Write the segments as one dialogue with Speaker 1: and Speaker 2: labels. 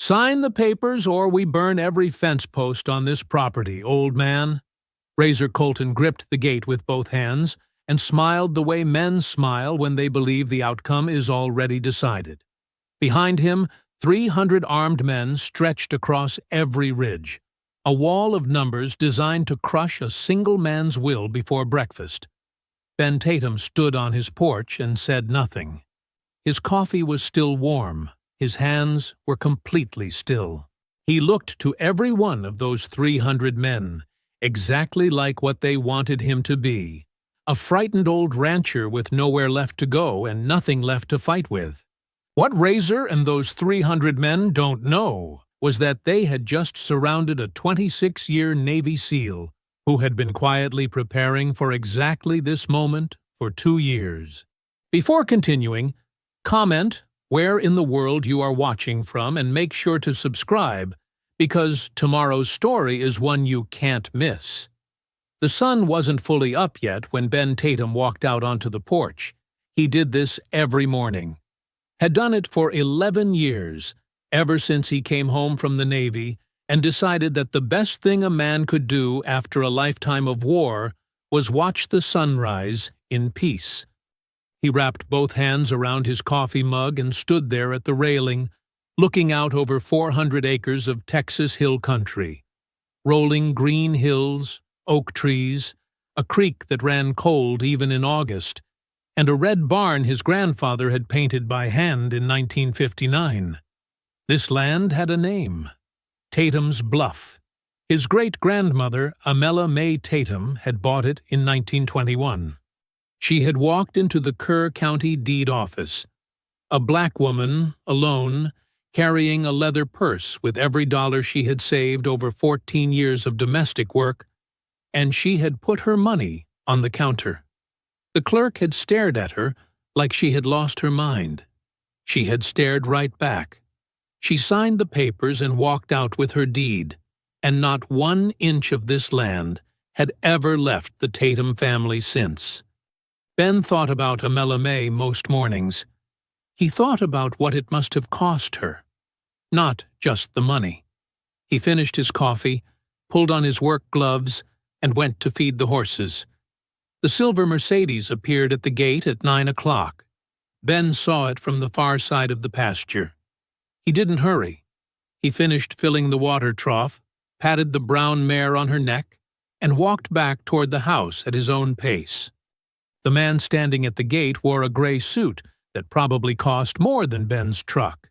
Speaker 1: "Sign the papers or we burn every fence post on this property, old man." Razor Colton gripped the gate with both hands and smiled the way men smile when they believe the outcome is already decided. Behind him, 300 armed men stretched across every ridge, a wall of numbers designed to crush a single man's will before breakfast. Ben Tatum stood on his porch and said nothing. His coffee was still warm. His hands were completely still. He looked to every one of those 300 men, exactly like what they wanted him to be, a frightened old rancher with nowhere left to go and nothing left to fight with. What Razor and those 300 men don't know was that they had just surrounded a 26-year Navy SEAL who had been quietly preparing for exactly this moment for 2 years. Before continuing, comment where in the world you are watching from and make sure to subscribe, because tomorrow's story is one you can't miss. The sun wasn't fully up yet when Ben Tatum walked out onto the porch. He did this every morning. Had done it for 11 years, ever since he came home from the Navy, and decided that the best thing a man could do after a lifetime of war was watch the sunrise in peace. He wrapped both hands around his coffee mug and stood there at the railing, looking out over 400 acres of Texas hill country. Rolling green hills, oak trees, a creek that ran cold even in August, and a red barn his grandfather had painted by hand in 1959. This land had a name: Tatum's Bluff. His great-grandmother, Amela May Tatum, had bought it in 1921. She had walked into the Kerr County deed office, a black woman, alone, carrying a leather purse with every dollar she had saved over 14 years of domestic work, and she had put her money on the counter. The clerk had stared at her like she had lost her mind. She had stared right back. She signed the papers and walked out with her deed, and not 1 inch of this land had ever left the Tatum family since. Ben thought about Amela May most mornings. He thought about what it must have cost her, not just the money. He finished his coffee, pulled on his work gloves, and went to feed the horses. The silver Mercedes appeared at the gate at 9 o'clock. Ben saw it from the far side of the pasture. He didn't hurry. He finished filling the water trough, patted the brown mare on her neck, and walked back toward the house at his own pace. The man standing at the gate wore a gray suit that probably cost more than Ben's truck.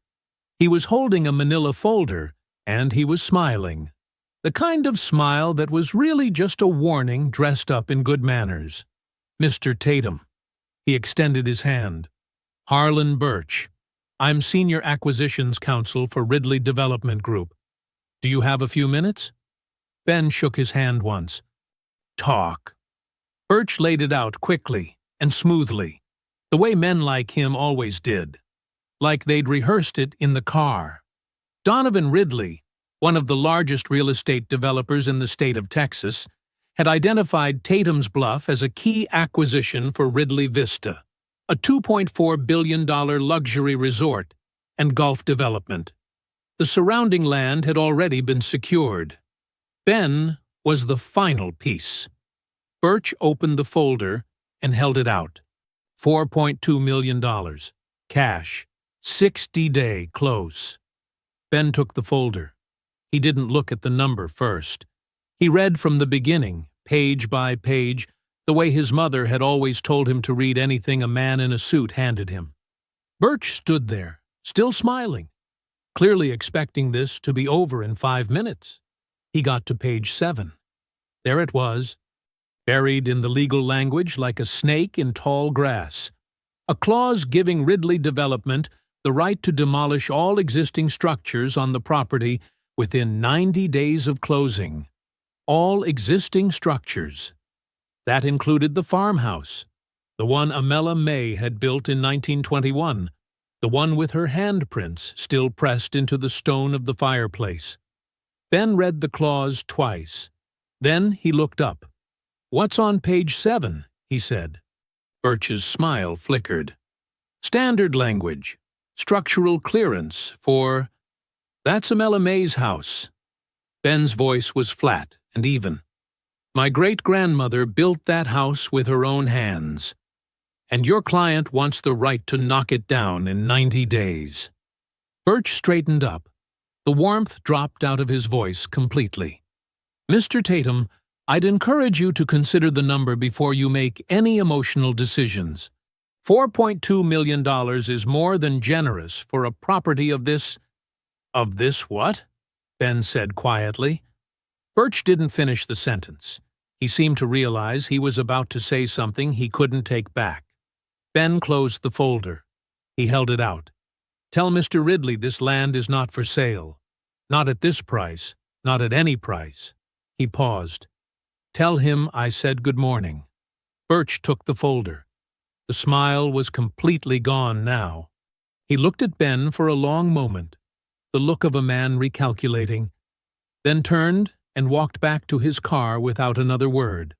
Speaker 1: He was holding a manila folder, and he was smiling. The kind of smile that was really just a warning dressed up in good manners. "Mr. Tatum." He extended his hand. "Harlan Birch. I'm Senior Acquisitions Counsel for Ridley Development Group. Do you have a few minutes?" Ben shook his hand once. "Talk." Birch laid it out quickly and smoothly, the way men like him always did, like they'd rehearsed it in the car. Donovan Ridley, one of the largest real estate developers in the state of Texas, had identified Tatum's Bluff as a key acquisition for Ridley Vista, a $2.4 billion luxury resort and golf development. The surrounding land had already been secured. Ben was the final piece. Birch opened the folder and held it out. $4.2 million. Cash. 60-day close. Ben took the folder. He didn't look at the number first. He read from the beginning, page by page, the way his mother had always told him to read anything a man in a suit handed him. Birch stood there, still smiling, clearly expecting this to be over in 5 minutes. He got to page 7. There it was, buried in the legal language like a snake in tall grass. A clause giving Ridley Development the right to demolish all existing structures on the property within 90 days of closing. All existing structures. That included the farmhouse, the one Amela May had built in 1921, the one with her handprints still pressed into the stone of the fireplace. Ben read the clause twice. Then he looked up. "What's on page 7?" he said. Birch's smile flickered. "Standard language. Structural clearance for..." That's Amela May's house. Ben's voice was flat and even. My great-grandmother built that house with her own hands, and your client wants the right to knock it down in 90 days. Birch straightened up. The warmth dropped out of his voice completely. Mr. Tatum, I'd encourage you to consider the number before you make any emotional decisions. $4.2 million is more than generous for a property of this... Of this what? Ben said quietly. Birch didn't finish the sentence. He seemed to realize he was about to say something he couldn't take back. Ben closed the folder. He held it out. Tell Mr. Ridley this land is not for sale. Not at this price, not at any price. He paused. Tell him I said good morning. Birch took the folder. The smile was completely gone now. He looked at Ben for a long moment, the look of a man recalculating, then turned and walked back to his car without another word.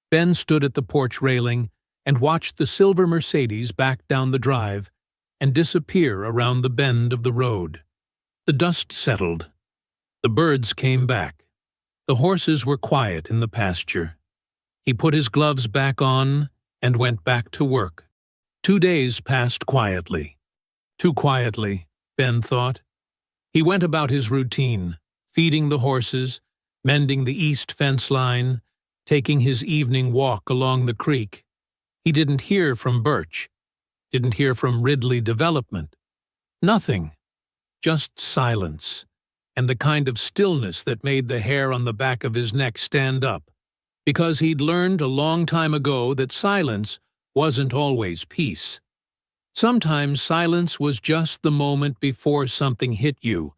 Speaker 1: Ben stood at the porch railing and watched the silver Mercedes back down the drive and disappear around the bend of the road. The dust settled. The birds came back. The horses were quiet in the pasture. He put his gloves back on and went back to work. 2 days passed quietly. Too quietly, Ben thought. He went about his routine, feeding the horses, mending the east fence line, taking his evening walk along the creek. He didn't hear from Birch, didn't hear from Ridley Development. Nothing, just silence, and the kind of stillness that made the hair on the back of his neck stand up, because he'd learned a long time ago that silence wasn't always peace. Sometimes silence was just the moment before something hit you.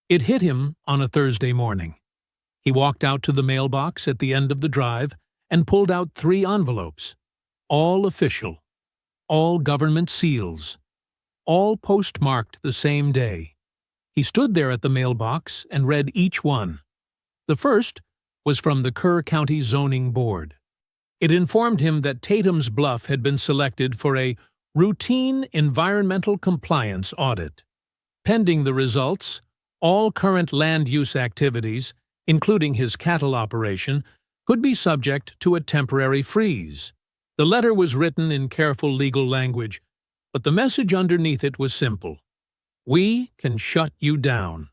Speaker 1: It hit him on a Thursday morning. He walked out to the mailbox at the end of the drive and pulled out 3 envelopes, all official, all government seals, all postmarked the same day. He stood there at the mailbox and read each one. The first was from the Kerr County Zoning Board. It informed him that Tatum's Bluff had been selected for a routine environmental compliance audit. Pending the results, all current land use activities, including his cattle operation, could be subject to a temporary freeze. The letter was written in careful legal language, but the message underneath it was simple. We can shut you down.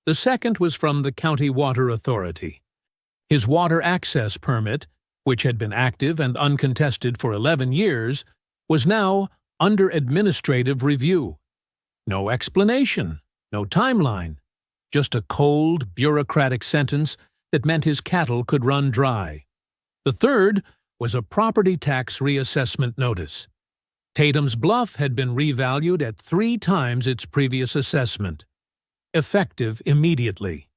Speaker 1: The second was from the County Water Authority. His water access permit, which had been active and uncontested for 11 years, was now under administrative review. No explanation, no timeline, just a cold, bureaucratic sentence that meant his cattle could run dry. The third was a property tax reassessment notice. Tatum's Bluff had been revalued at 3 times its previous assessment, effective immediately.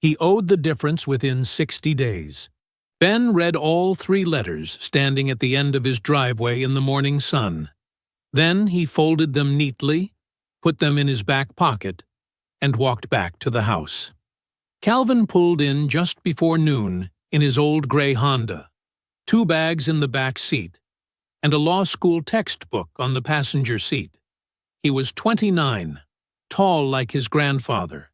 Speaker 1: He owed the difference within 60 days. Ben read all 3 letters standing at the end of his driveway in the morning sun. Then he folded them neatly, put them in his back pocket, and walked back to the house. Calvin pulled in just before noon in his old gray Honda, 2 bags in the back seat, and a law school textbook on the passenger seat. He was 29, tall like his grandfather,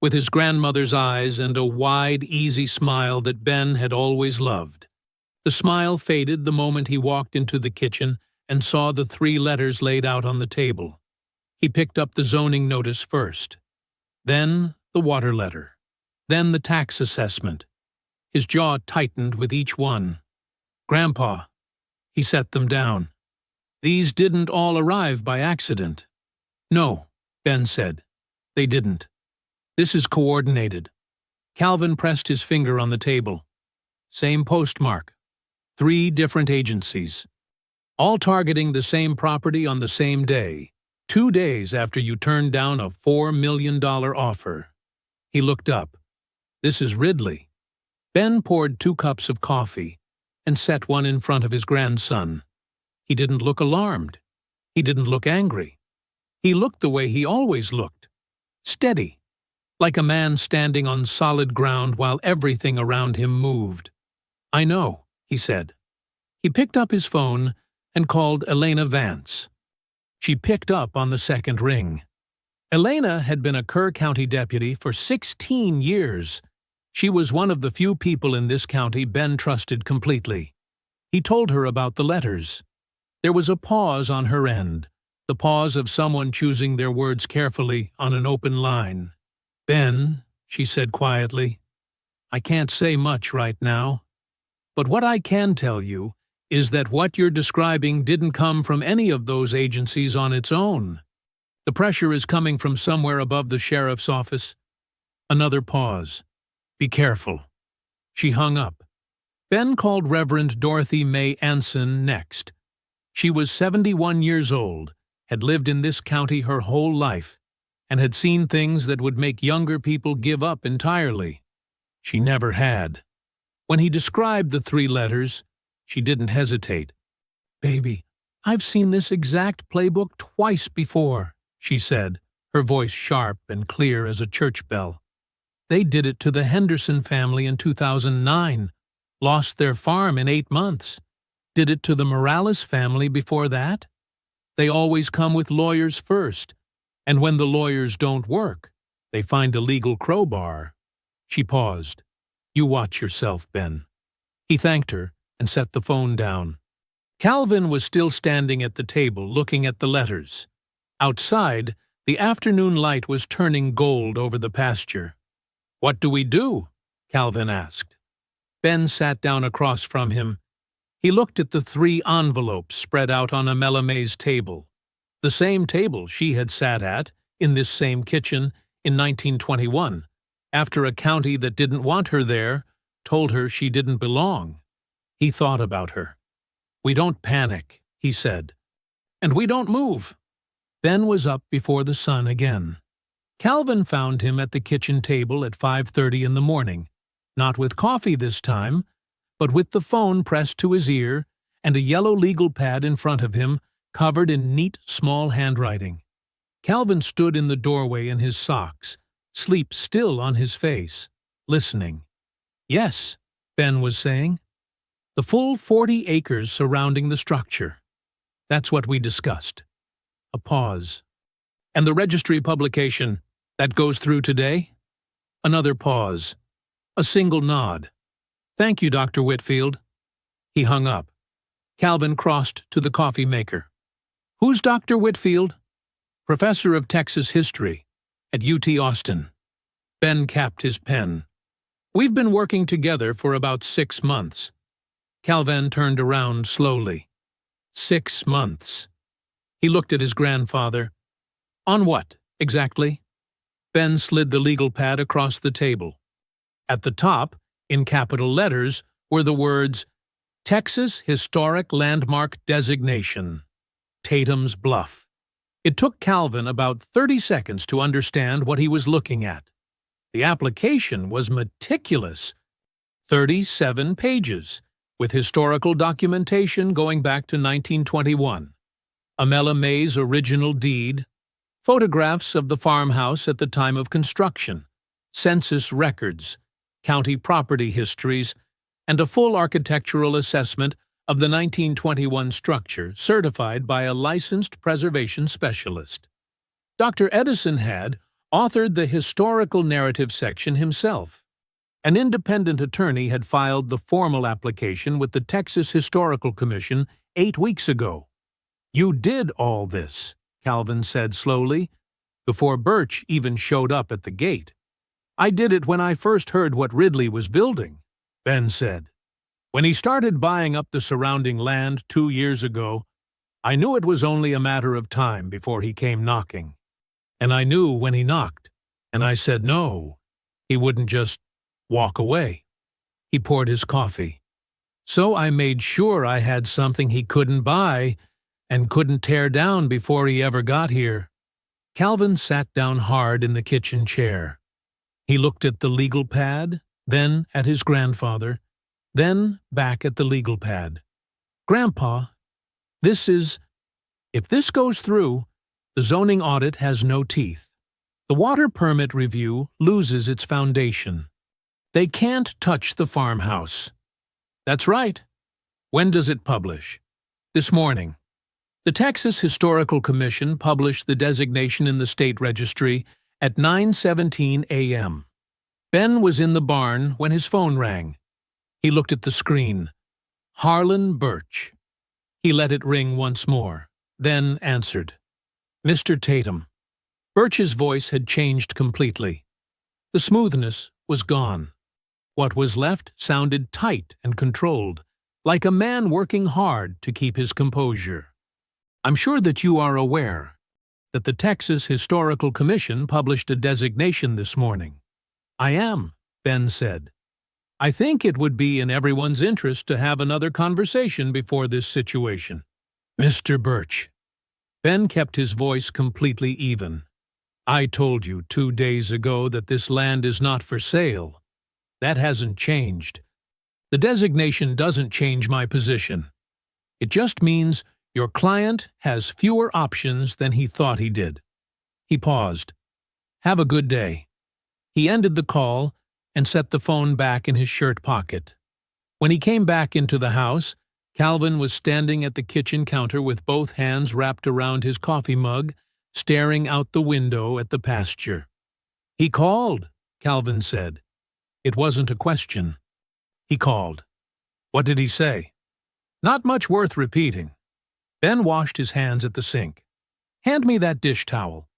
Speaker 1: with his grandmother's eyes and a wide, easy smile that Ben had always loved. The smile faded the moment he walked into the kitchen and saw the 3 letters laid out on the table. He picked up the zoning notice first, then the water letter, then the tax assessment. His jaw tightened with each one. Grandpa, he set them down. These didn't all arrive by accident. No, Ben said. They didn't. This is coordinated. Calvin pressed his finger on the table. Same postmark. 3 different agencies. All targeting the same property on the same day, 2 days after you turned down a $4 million offer. He looked up. This is Ridley. Ben poured 2 cups of coffee and set one in front of his grandson. He didn't look alarmed. He didn't look angry. He looked the way he always looked. Steady, like a man standing on solid ground while everything around him moved. I know, he said. He picked up his phone and called Elena Vance. She picked up on the second ring. Elena had been a Kerr County deputy for 16 years. She was one of the few people in this county Ben trusted completely. He told her about the letters. There was a pause on her end, the pause of someone choosing their words carefully on an open line. "Ben," she said quietly, "I can't say much right now. But what I can tell you is that what you're describing didn't come from any of those agencies on its own. The pressure is coming from somewhere above the sheriff's office." Another pause. "Be careful." She hung up. Ben called Reverend Dorothy May Anson next. She was 71 years old, had lived in this county her whole life, and had seen things that would make younger people give up entirely. She never had. When he described the 3 letters, she didn't hesitate. "Baby, I've seen this exact playbook twice before," she said, her voice sharp and clear as a church bell. "They did it to the Henderson family in 2009, lost their farm in 8 months. Did it to the Morales family before that. They always come with lawyers first, and when the lawyers don't work, they find a legal crowbar." She paused. "You watch yourself, Ben." He thanked her and set the phone down. Calvin was still standing at the table looking at the letters. Outside, the afternoon light was turning gold over the pasture. "What do we do?" Calvin asked. Ben sat down across from him. He looked at the 3 envelopes spread out on Amela May's table, the same table she had sat at, in this same kitchen, in 1921, after a county that didn't want her there told her she didn't belong. He thought about her. "We don't panic," he said. "And we don't move." Ben was up before the sun again. Calvin found him at the kitchen table at 5:30 in the morning, not with coffee this time, but with the phone pressed to his ear and a yellow legal pad in front of him, covered in neat, small handwriting. Calvin stood in the doorway in his socks, sleep still on his face, listening. "Yes," Ben was saying. "The full 40 acres surrounding the structure. That's what we discussed." A pause. "And the registry publication, that goes through today?" Another pause. A single nod. "Thank you, Dr. Whitfield." He hung up. Calvin crossed to the coffee maker. "Who's Dr. Whitfield?" "Professor of Texas history at UT Austin." Ben capped his pen. "We've been working together for about 6 months." Calvin turned around slowly. 6 months. He looked at his grandfather. "On what, exactly?" Ben slid the legal pad across the table. At the top, in capital letters, were the words, "Texas Historic Landmark Designation, Tatum's Bluff." It took Calvin about 30 seconds to understand what he was looking at. The application was meticulous. 37 pages, with historical documentation going back to 1921. Amela May's original deed, photographs of the farmhouse at the time of construction, census records, county property histories, and a full architectural assessment of the 1921 structure certified by a licensed preservation specialist. Dr. Edison had authored the historical narrative section himself. An independent attorney had filed the formal application with the Texas Historical Commission 8 weeks ago. "You did all this," Calvin said slowly, "before Birch even showed up at the gate." "I did it when I first heard what Ridley was building," Ben said. "When he started buying up the surrounding land 2 years ago, I knew it was only a matter of time before he came knocking. And I knew when he knocked, and I said no, he wouldn't just walk away." He poured his coffee. "So I made sure I had something he couldn't buy and couldn't tear down before he ever got here." Calvin sat down hard in the kitchen chair. He looked at the legal pad, then at his grandfather, then back at the legal pad. "Grandpa, if this goes through, the zoning audit has no teeth. The water permit review loses its foundation. They can't touch the farmhouse." "That's right. When does it publish?" "This morning." The Texas Historical Commission published the designation in the state registry at 9:17 a.m. Ben was in the barn when his phone rang. He looked at the screen. Harlan Birch. He let it ring once more, then answered. Mr. Tatum. Birch's voice had changed completely. The smoothness was gone. What was left sounded tight and controlled, like a man working hard to keep his composure. I'm sure that you are aware that the Texas Historical Commission published a designation this morning. I am, Ben said. I think it would be in everyone's interest to have another conversation before this situation. Mr. Birch. Ben kept his voice completely even. I told you 2 days ago that this land is not for sale. That hasn't changed. The designation doesn't change my position. It just means your client has fewer options than he thought he did. He paused. Have a good day. He ended the call and set the phone back in his shirt pocket. When he came back into the house, Calvin was standing at the kitchen counter with both hands wrapped around his coffee mug, staring out the window at the pasture. He called, Calvin said. It wasn't a question. He called. What did he say? Not much worth repeating. Ben washed his hands at the sink. Hand me that dish towel.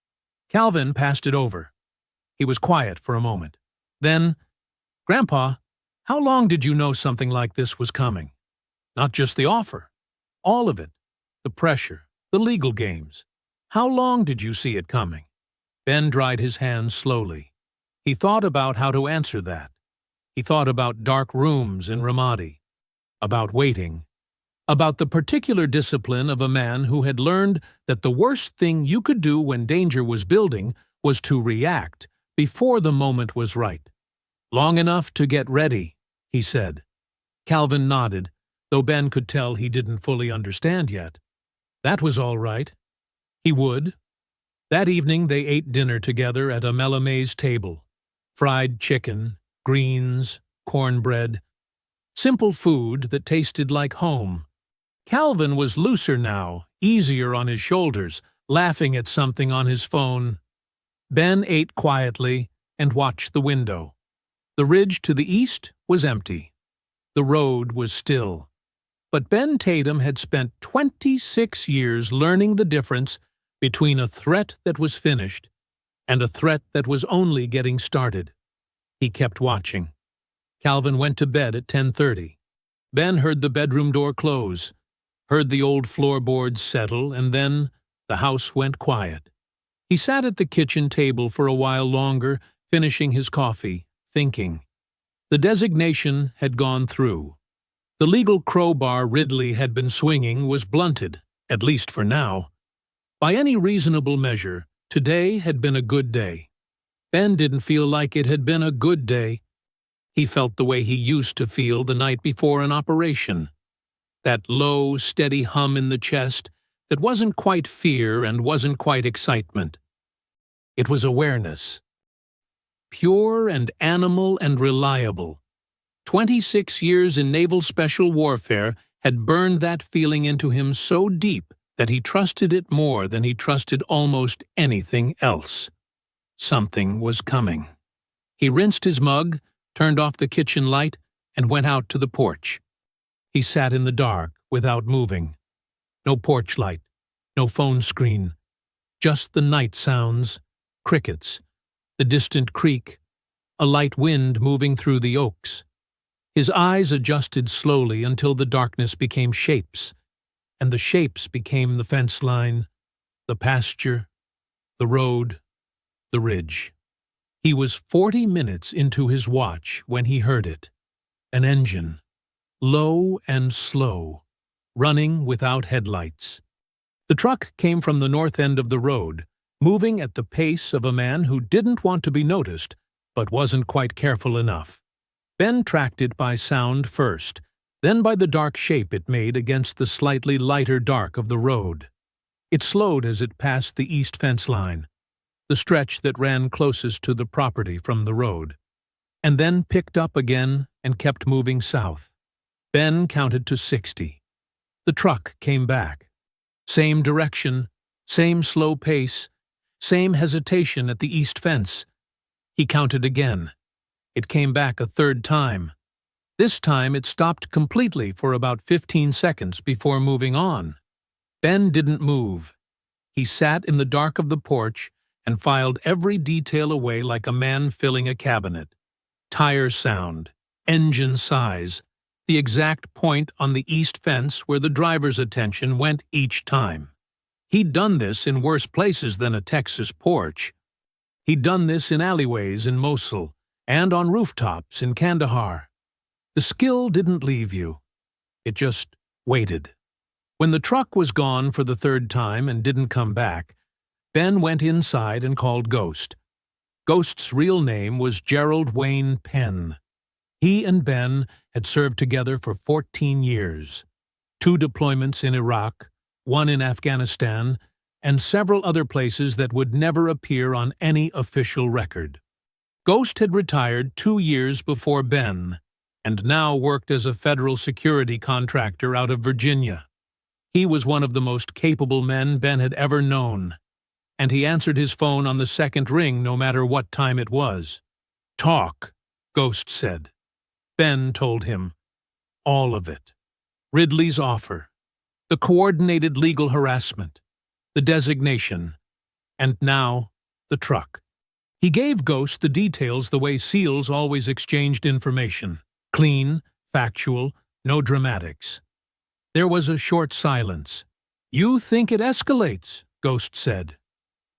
Speaker 1: Calvin passed it over. He was quiet for a moment. Then, Grandpa, how long did you know something like this was coming? Not just the offer. All of it. The pressure, the legal games. How long did you see it coming? Ben dried his hands slowly. He thought about how to answer that. He thought about dark rooms in Ramadi, about waiting, about the particular discipline of a man who had learned that the worst thing you could do when danger was building was to react before the moment was right. Long enough to get ready, he said. Calvin nodded, though Ben could tell he didn't fully understand yet. That was all right. He would. That evening they ate dinner together at a Melamay's table. Fried chicken, greens, cornbread. Simple food that tasted like home. Calvin was looser now, easier on his shoulders, laughing at something on his phone. Ben ate quietly and watched the window. The ridge to the east was empty. The road was still. But Ben Tatum had spent 26 years learning the difference between a threat that was finished and a threat that was only getting started. He kept watching. Calvin went to bed at 10:30. Ben heard the bedroom door close, heard the old floorboards settle, and then the house went quiet. He sat at the kitchen table for a while longer, finishing his coffee, thinking. The designation had gone through. The legal crowbar Ridley had been swinging was blunted, at least for now. By any reasonable measure, today had been a good day. Ben didn't feel like it had been a good day. He felt the way he used to feel the night before an operation. That low, steady hum in the chest that wasn't quite fear and wasn't quite excitement. It was awareness. Pure and animal and reliable. 26 years in naval special warfare had burned that feeling into him so deep that he trusted it more than he trusted almost anything else. Something was coming. He rinsed his mug, turned off the kitchen light, and went out to the porch. He sat in the dark, without moving. No porch light, no phone screen, just the night sounds, crickets, the distant creek, a light wind moving through the oaks. His eyes adjusted slowly until the darkness became shapes, and the shapes became the fence line, the pasture, the road, the ridge. He was 40 minutes into his watch when he heard it. An engine, low and slow, running without headlights. The truck came from the north end of the road, moving at the pace of a man who didn't want to be noticed, but wasn't quite careful enough. Ben tracked it by sound first, then by the dark shape it made against the slightly lighter dark of the road. It slowed as it passed the east fence line, the stretch that ran closest to the property from the road, and then picked up again and kept moving south. Ben counted to 60. The truck came back. Same direction, same slow pace, same hesitation at the east fence. He counted again. It came back a third time. This time it stopped completely for about 15 seconds before moving on. Ben didn't move. He sat in the dark of the porch and filed every detail away like a man filling a cabinet. Tire sound, engine size, the exact point on the east fence where the driver's attention went each time. He'd done this in worse places than a Texas porch. He'd done this in alleyways in Mosul and on rooftops in Kandahar. The skill didn't leave you. It just waited. When the truck was gone for the third time and didn't come back, Ben went inside and called Ghost. Ghost's real name was Gerald Wayne Penn. He and Ben had served together for 14 years. 2 deployments in Iraq, 1 in Afghanistan, and several other places that would never appear on any official record. Ghost had retired 2 years before Ben, and now worked as a federal security contractor out of Virginia. He was one of the most capable men Ben had ever known, and he answered his phone on the second ring no matter what time it was. "Talk," Ghost said. Ben told him. All of it. Ridley's offer, the coordinated legal harassment, the designation, and now the truck. He gave Ghost the details the way SEALs always exchanged information. Clean, factual, no dramatics. There was a short silence. "You think it escalates," Ghost said.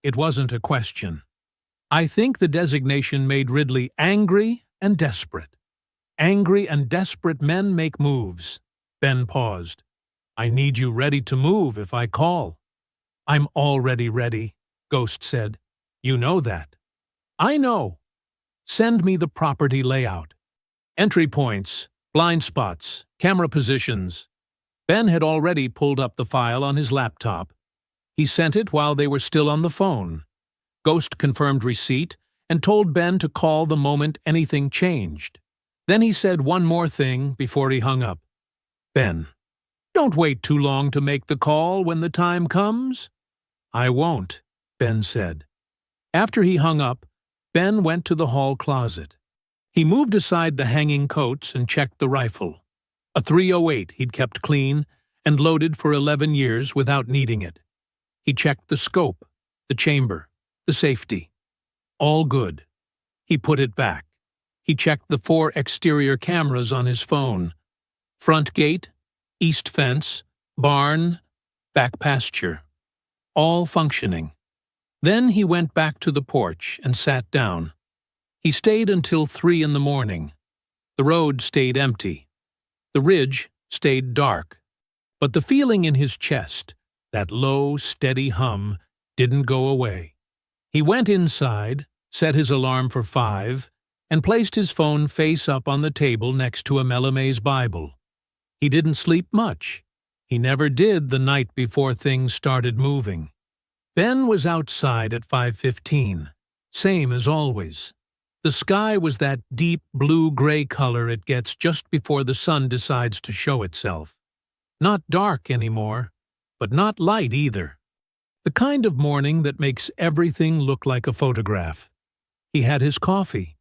Speaker 1: It wasn't a question. "I think the designation made Ridley angry and desperate. Angry and desperate men make moves." Ben paused. "I need you ready to move if I call." "I'm already ready," Ghost said. "You know that." "I know. Send me the property layout. Entry points, blind spots, camera positions." Ben had already pulled up the file on his laptop. He sent it while they were still on the phone. Ghost confirmed receipt and told Ben to call the moment anything changed. Then he said one more thing before he hung up. "Ben, don't wait too long to make the call when the time comes." "I won't," Ben said. After he hung up, Ben went to the hall closet. He moved aside the hanging coats and checked the rifle. A .308 he'd kept clean and loaded for 11 years without needing it. He checked the scope, the chamber, the safety. All good. He put it back. He checked the 4 exterior cameras on his phone. Front gate, east fence, barn, back pasture. All functioning. Then he went back to the porch and sat down. He stayed until 3 in the morning. The road stayed empty. The ridge stayed dark. But the feeling in his chest, that low, steady hum, didn't go away. He went inside, set his alarm for 5, and placed his phone face up on the table next to a Melamais Bible. He didn't sleep much. He never did the night before things started moving. Ben was outside at 5:15, same as always. The sky was that deep blue-gray color it gets just before the sun decides to show itself. Not dark anymore, but not light either. The kind of morning that makes everything look like a photograph. He had his coffee.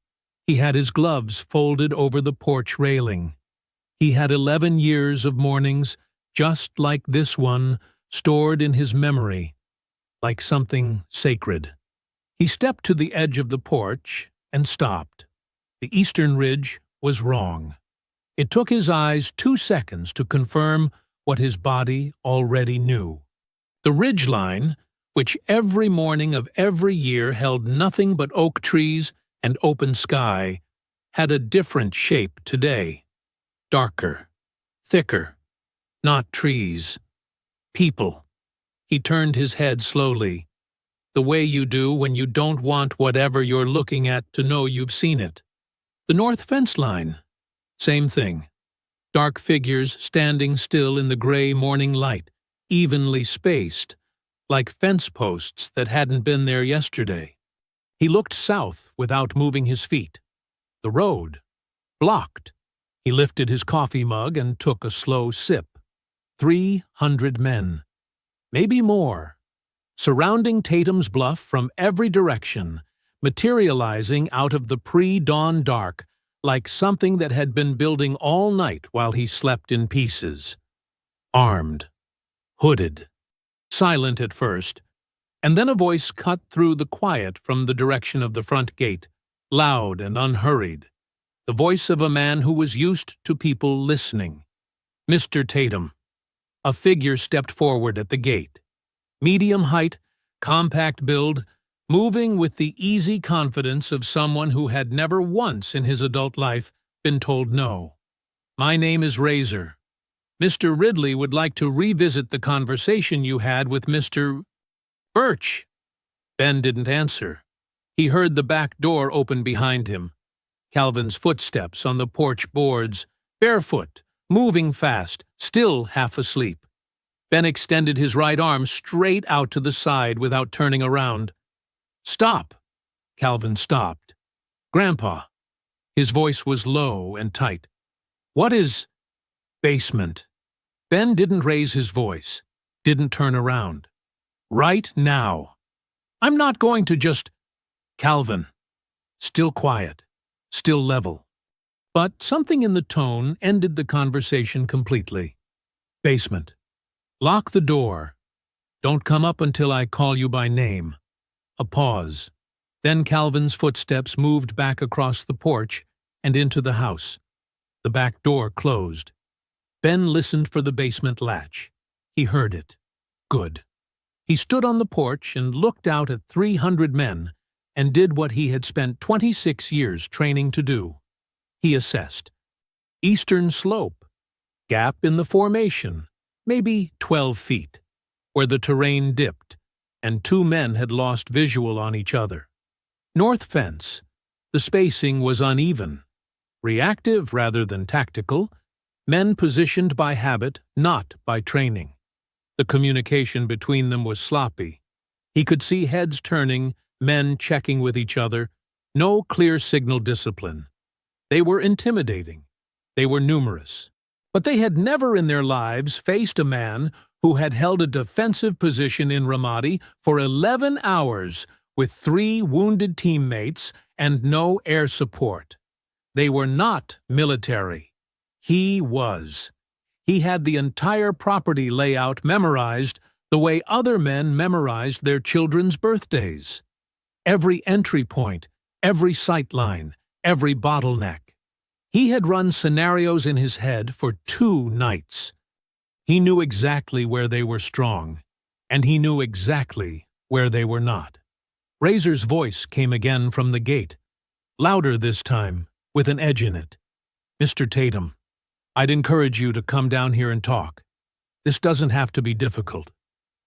Speaker 1: He had his gloves folded over the porch railing. He had 11 years of mornings just like this one stored in his memory, like something sacred. He stepped to the edge of the porch and stopped. The eastern ridge was wrong. It took his eyes 2 seconds to confirm what his body already knew. The ridgeline, which every morning of every year held nothing but oak trees and open sky, had a different shape today. Darker, thicker, not trees. People. He turned his head slowly, the way you do when you don't want whatever you're looking at to know you've seen it. The north fence line. Same thing. Dark figures standing still in the gray morning light, evenly spaced, like fence posts that hadn't been there yesterday. He looked south without moving his feet. The road. Blocked. He lifted his coffee mug and took a slow sip. 300 men. maybe more, surrounding Tatum's bluff from every direction, materializing out of the pre-dawn dark like something that had been building all night while he slept in pieces. Armed, hooded, silent at first, and then a voice cut through the quiet from the direction of the front gate, loud and unhurried, the voice of a man who was used to people listening. "Mr. Tatum." A figure stepped forward at the gate. Medium height, compact build, moving with the easy confidence of someone who had never once in his adult life been told no. "My name is Razor. Mr. Ridley would like to revisit the conversation you had with Mr. Birch." Ben didn't answer. He heard the back door open behind him. Calvin's footsteps on the porch boards, barefoot, moving fast, still half asleep. Ben extended his right arm straight out to the side without turning around. "Stop!" Calvin stopped. "Grandpa." His voice was low and tight. "What is basement?" Ben didn't raise his voice, didn't turn around. "Right now. I'm not going to just—" "Calvin." Still quiet, still level. But something in the tone ended the conversation completely. "Basement. Lock the door. Don't come up until I call you by name." A pause. Then Calvin's footsteps moved back across the porch and into the house. The back door closed. Ben listened for the basement latch. He heard it. Good. He stood on the porch and looked out at 300 men and did what he had spent 26 years training to do. He assessed. Eastern slope. Gap in the formation, maybe 12 feet, where the terrain dipped, and 2 men had lost visual on each other. North fence. The spacing was uneven. Reactive rather than tactical. Men positioned by habit, not by training. The communication between them was sloppy. He could see heads turning, men checking with each other, no clear signal discipline. They were intimidating. They were numerous. But they had never in their lives faced a man who had held a defensive position in Ramadi for 11 hours with 3 wounded teammates and no air support. They were not military. He was. He had the entire property layout memorized the way other men memorized their children's birthdays. Every entry point, every sight line, every bottleneck. He had run scenarios in his head for 2 nights. He knew exactly where they were strong, and he knew exactly where they were not. Razor's voice came again from the gate, louder this time, with an edge in it. "Mr. Tatum, I'd encourage you to come down here and talk. This doesn't have to be difficult."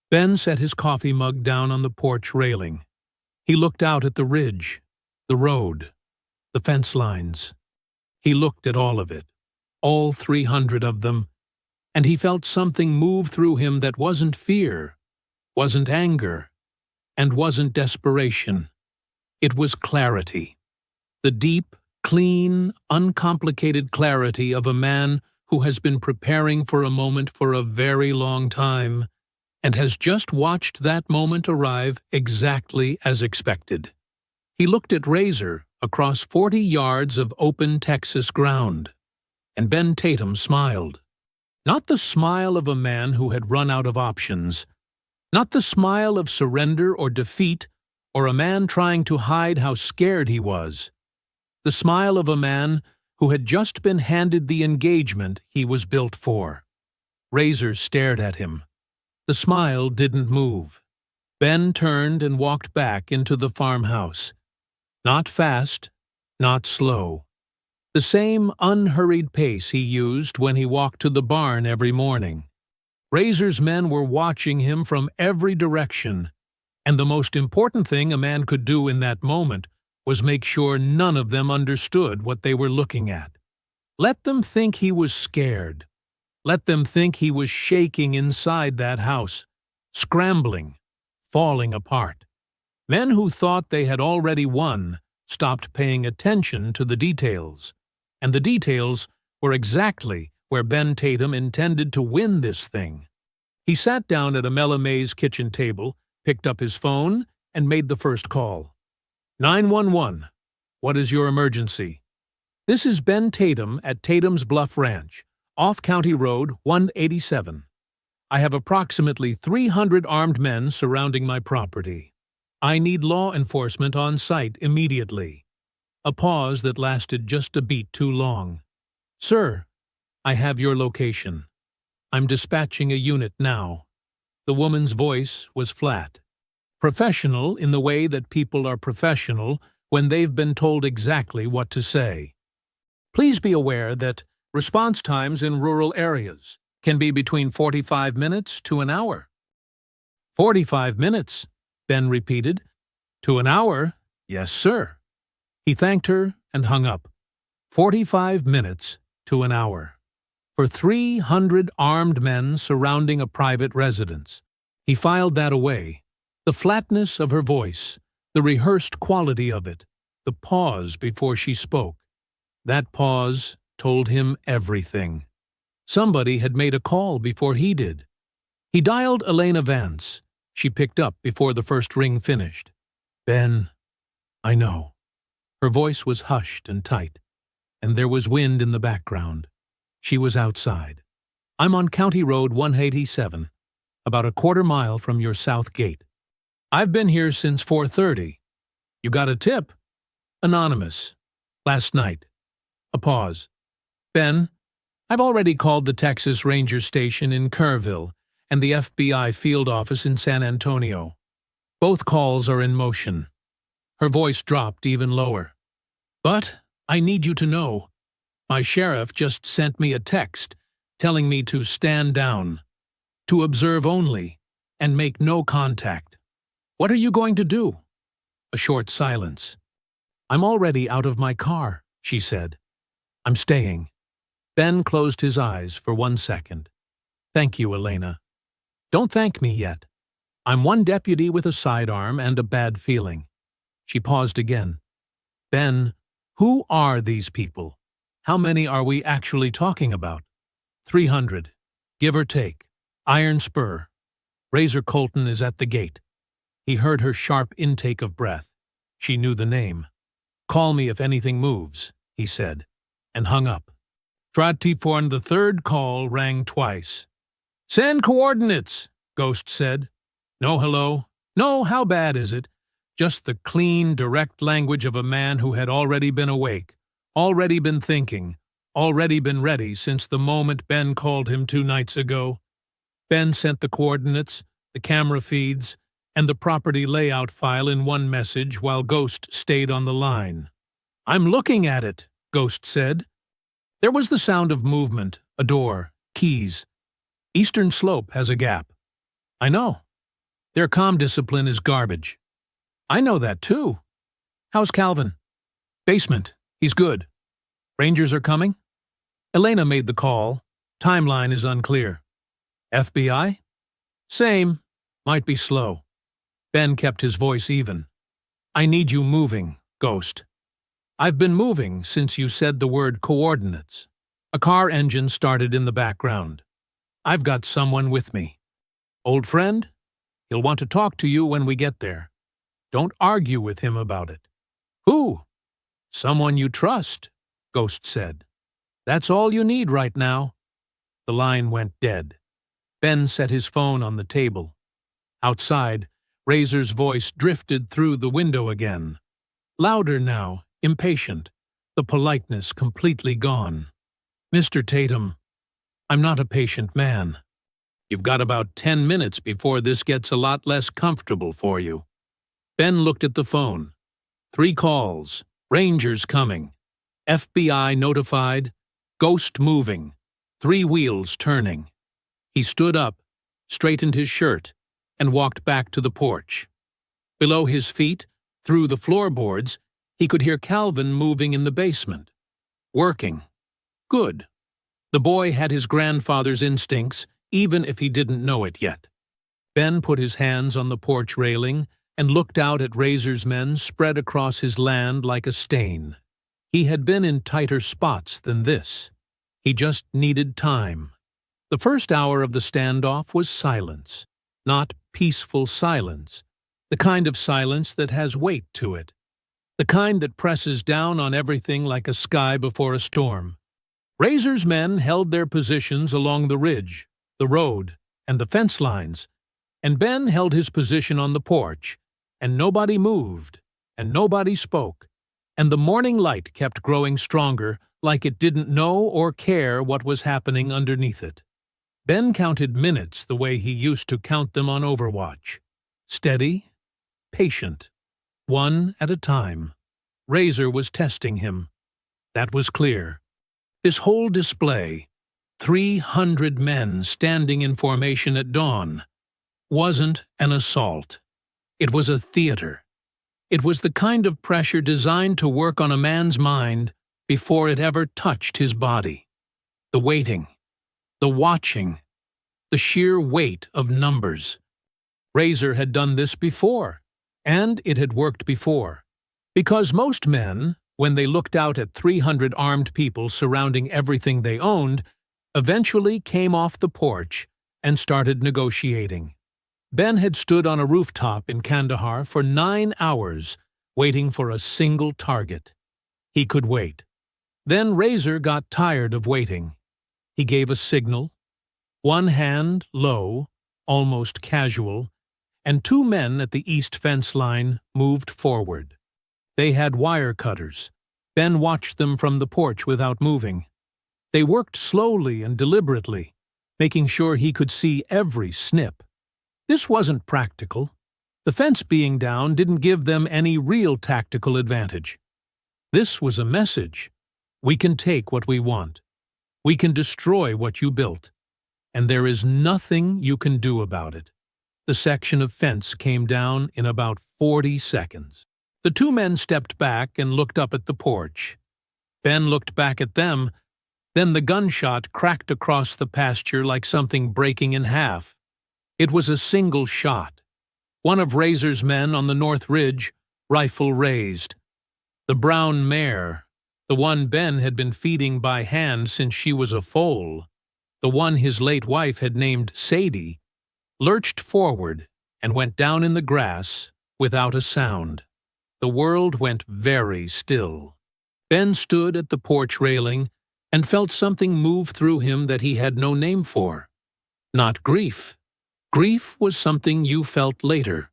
Speaker 1: Ben set his coffee mug down on the porch railing. He looked out at the ridge, the road, the fence lines. He looked at all of it, all 300 of them, and he felt something move through him that wasn't fear, wasn't anger, and wasn't desperation. It was clarity. The deep, clean, uncomplicated clarity of a man who has been preparing for a moment for a very long time and has just watched that moment arrive exactly as expected. He looked at Razor across 40 yards of open Texas ground, and Ben Tatum smiled. Not the smile of a man who had run out of options, not the smile of surrender or defeat or a man trying to hide how scared he was. The smile of a man who had just been handed the engagement he was built for. Razor stared at him. The smile didn't move. Ben turned and walked back into the farmhouse. Not fast, not slow. The same unhurried pace he used when he walked to the barn every morning. Razor's men were watching him from every direction, and the most important thing a man could do in that moment was make sure none of them understood what they were looking at. Let them think he was scared. Let them think he was shaking inside that house, scrambling, falling apart. Men who thought they had already won stopped paying attention to the details, and the details were exactly where Ben Tatum intended to win this thing. He sat down at Amela May's kitchen table, picked up his phone, and made the first call. 911. What is your emergency? This is Ben Tatum at Tatum's Bluff Ranch, off County Road 187. I have approximately 300 armed men surrounding my property. I need law enforcement on site immediately. A pause that lasted just a beat too long. Sir, I have your location. I'm dispatching a unit now. The woman's voice was flat. Professional in the way that people are professional when they've been told exactly what to say. Please be aware that response times in rural areas can be between 45 minutes to an hour. 45 minutes, Ben repeated. To an hour? Yes, sir. He thanked her and hung up. 45 minutes to an hour. For 300 armed men surrounding a private residence. He filed that away. The flatness of her voice, the rehearsed quality of it, the pause before she spoke. That pause told him everything. Somebody had made a call before he did. He dialed Elena Vance. She picked up before the first ring finished. Ben, I know. Her voice was hushed and tight, and there was wind in the background. She was outside. I'm on County Road 187, about a quarter mile from your south gate. I've been here since 4:30. You got a tip? Anonymous. Last night. A pause. Ben, I've already called the Texas Ranger Station in Kerrville and the FBI field office in San Antonio. Both calls are in motion. Her voice dropped even lower. But I need you to know, my sheriff just sent me a text telling me to stand down, to observe only, and make no contact. What are you going to do? A short silence. I'm already out of my car, she said. I'm staying. Ben closed his eyes for 1 second. Thank you, Elena. Don't thank me yet. I'm one deputy with a sidearm and a bad feeling. She paused again. Ben, who are these people? How many are we actually talking about? 300, give or take. Iron Spur. Razor Colton is at the gate. He heard her sharp intake of breath. She knew the name. Call me if anything moves, he said, and hung up. Tratiporn, the third call rang twice. Send coordinates, Ghost said. No hello. No, how bad is it? Just the clean, direct language of a man who had already been awake, already been thinking, already been ready since the moment Ben called him 2 nights ago. Ben sent the coordinates, the camera feeds, and the property layout file in one message while Ghost stayed on the line. I'm looking at it, Ghost said. There was the sound of movement, a door, keys. Eastern Slope has a gap. I know. Their comm discipline is garbage. I know that too. How's Calvin? Basement. He's good. Rangers are coming? Elena made the call. Timeline is unclear. FBI? Same. Might be slow. Ben kept his voice even. I need you moving, Ghost. I've been moving since you said the word coordinates. A car engine started in the background. I've got someone with me. Old friend? He'll want to talk to you when we get there. Don't argue with him about it. Who? Someone you trust, Ghost said. That's all you need right now. The line went dead. Ben set his phone on the table. Outside, Razor's voice drifted through the window again. Louder now, impatient, the politeness completely gone. Mr. Tatum, I'm not a patient man. You've got about 10 minutes before this gets a lot less comfortable for you. Ben looked at the phone. 3 calls, Rangers coming, FBI notified, Ghost moving, 3 wheels turning. He stood up, straightened his shirt, and walked back to the porch. Below his feet, through the floorboards, he could hear Calvin moving in the basement. Working. Good. The boy had his grandfather's instincts, even if he didn't know it yet. Ben put his hands on the porch railing and looked out at Razor's men spread across his land like a stain. He had been in tighter spots than this. He just needed time. The first hour of the standoff was silence, not peaceful silence, the kind of silence that has weight to it, the kind that presses down on everything like a sky before a storm. Razor's men held their positions along the ridge, the road, and the fence lines, and Ben held his position on the porch, and nobody moved, and nobody spoke, and the morning light kept growing stronger, like it didn't know or care what was happening underneath it. Ben counted minutes the way he used to count them on Overwatch. Steady, patient, one at a time. Razor was testing him. That was clear. This whole display, 300 men standing in formation at dawn, wasn't an assault. It was a theater. It was the kind of pressure designed to work on a man's mind before it ever touched his body. The waiting, the watching, the sheer weight of numbers. Razor had done this before, and it had worked before. Because most men, when they looked out at 300 armed people surrounding everything they owned, eventually came off the porch and started negotiating. Ben had stood on a rooftop in Kandahar for 9 hours, waiting for a single target. He could wait. Then Razor got tired of waiting. He gave a signal, one hand low, almost casual, and 2 men at the east fence line moved forward. They had wire cutters. Ben watched them from the porch without moving. They worked slowly and deliberately, making sure he could see every snip. This wasn't practical. The fence being down didn't give them any real tactical advantage. This was a message. We can take what we want. We can destroy what you built. And there is nothing you can do about it. The section of fence came down in about 40 seconds. The 2 men stepped back and looked up at the porch. Ben looked back at them. Then the gunshot cracked across the pasture like something breaking in half. It was a single shot. One of Razor's men on the north ridge, rifle raised. The brown mare, the one Ben had been feeding by hand since she was a foal, the one his late wife had named Sadie, lurched forward and went down in the grass without a sound. The world went very still. Ben stood at the porch railing and felt something move through him that he had no name for. Not grief. Grief was something you felt later,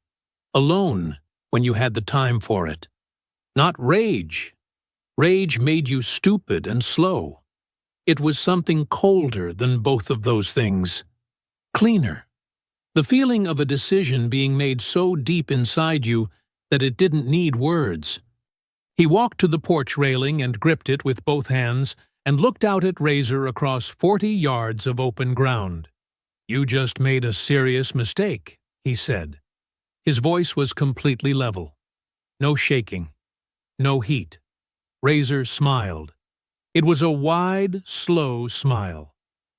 Speaker 1: alone, when you had the time for it. Not rage. Rage made you stupid and slow. It was something colder than both of those things. Cleaner. The feeling of a decision being made so deep inside you that it didn't need words. He walked to the porch railing and gripped it with both hands and looked out at Razor across 40 yards of open ground. "You just made a serious mistake," he said. His voice was completely level. No shaking. No heat. Razor smiled. It was a wide, slow smile.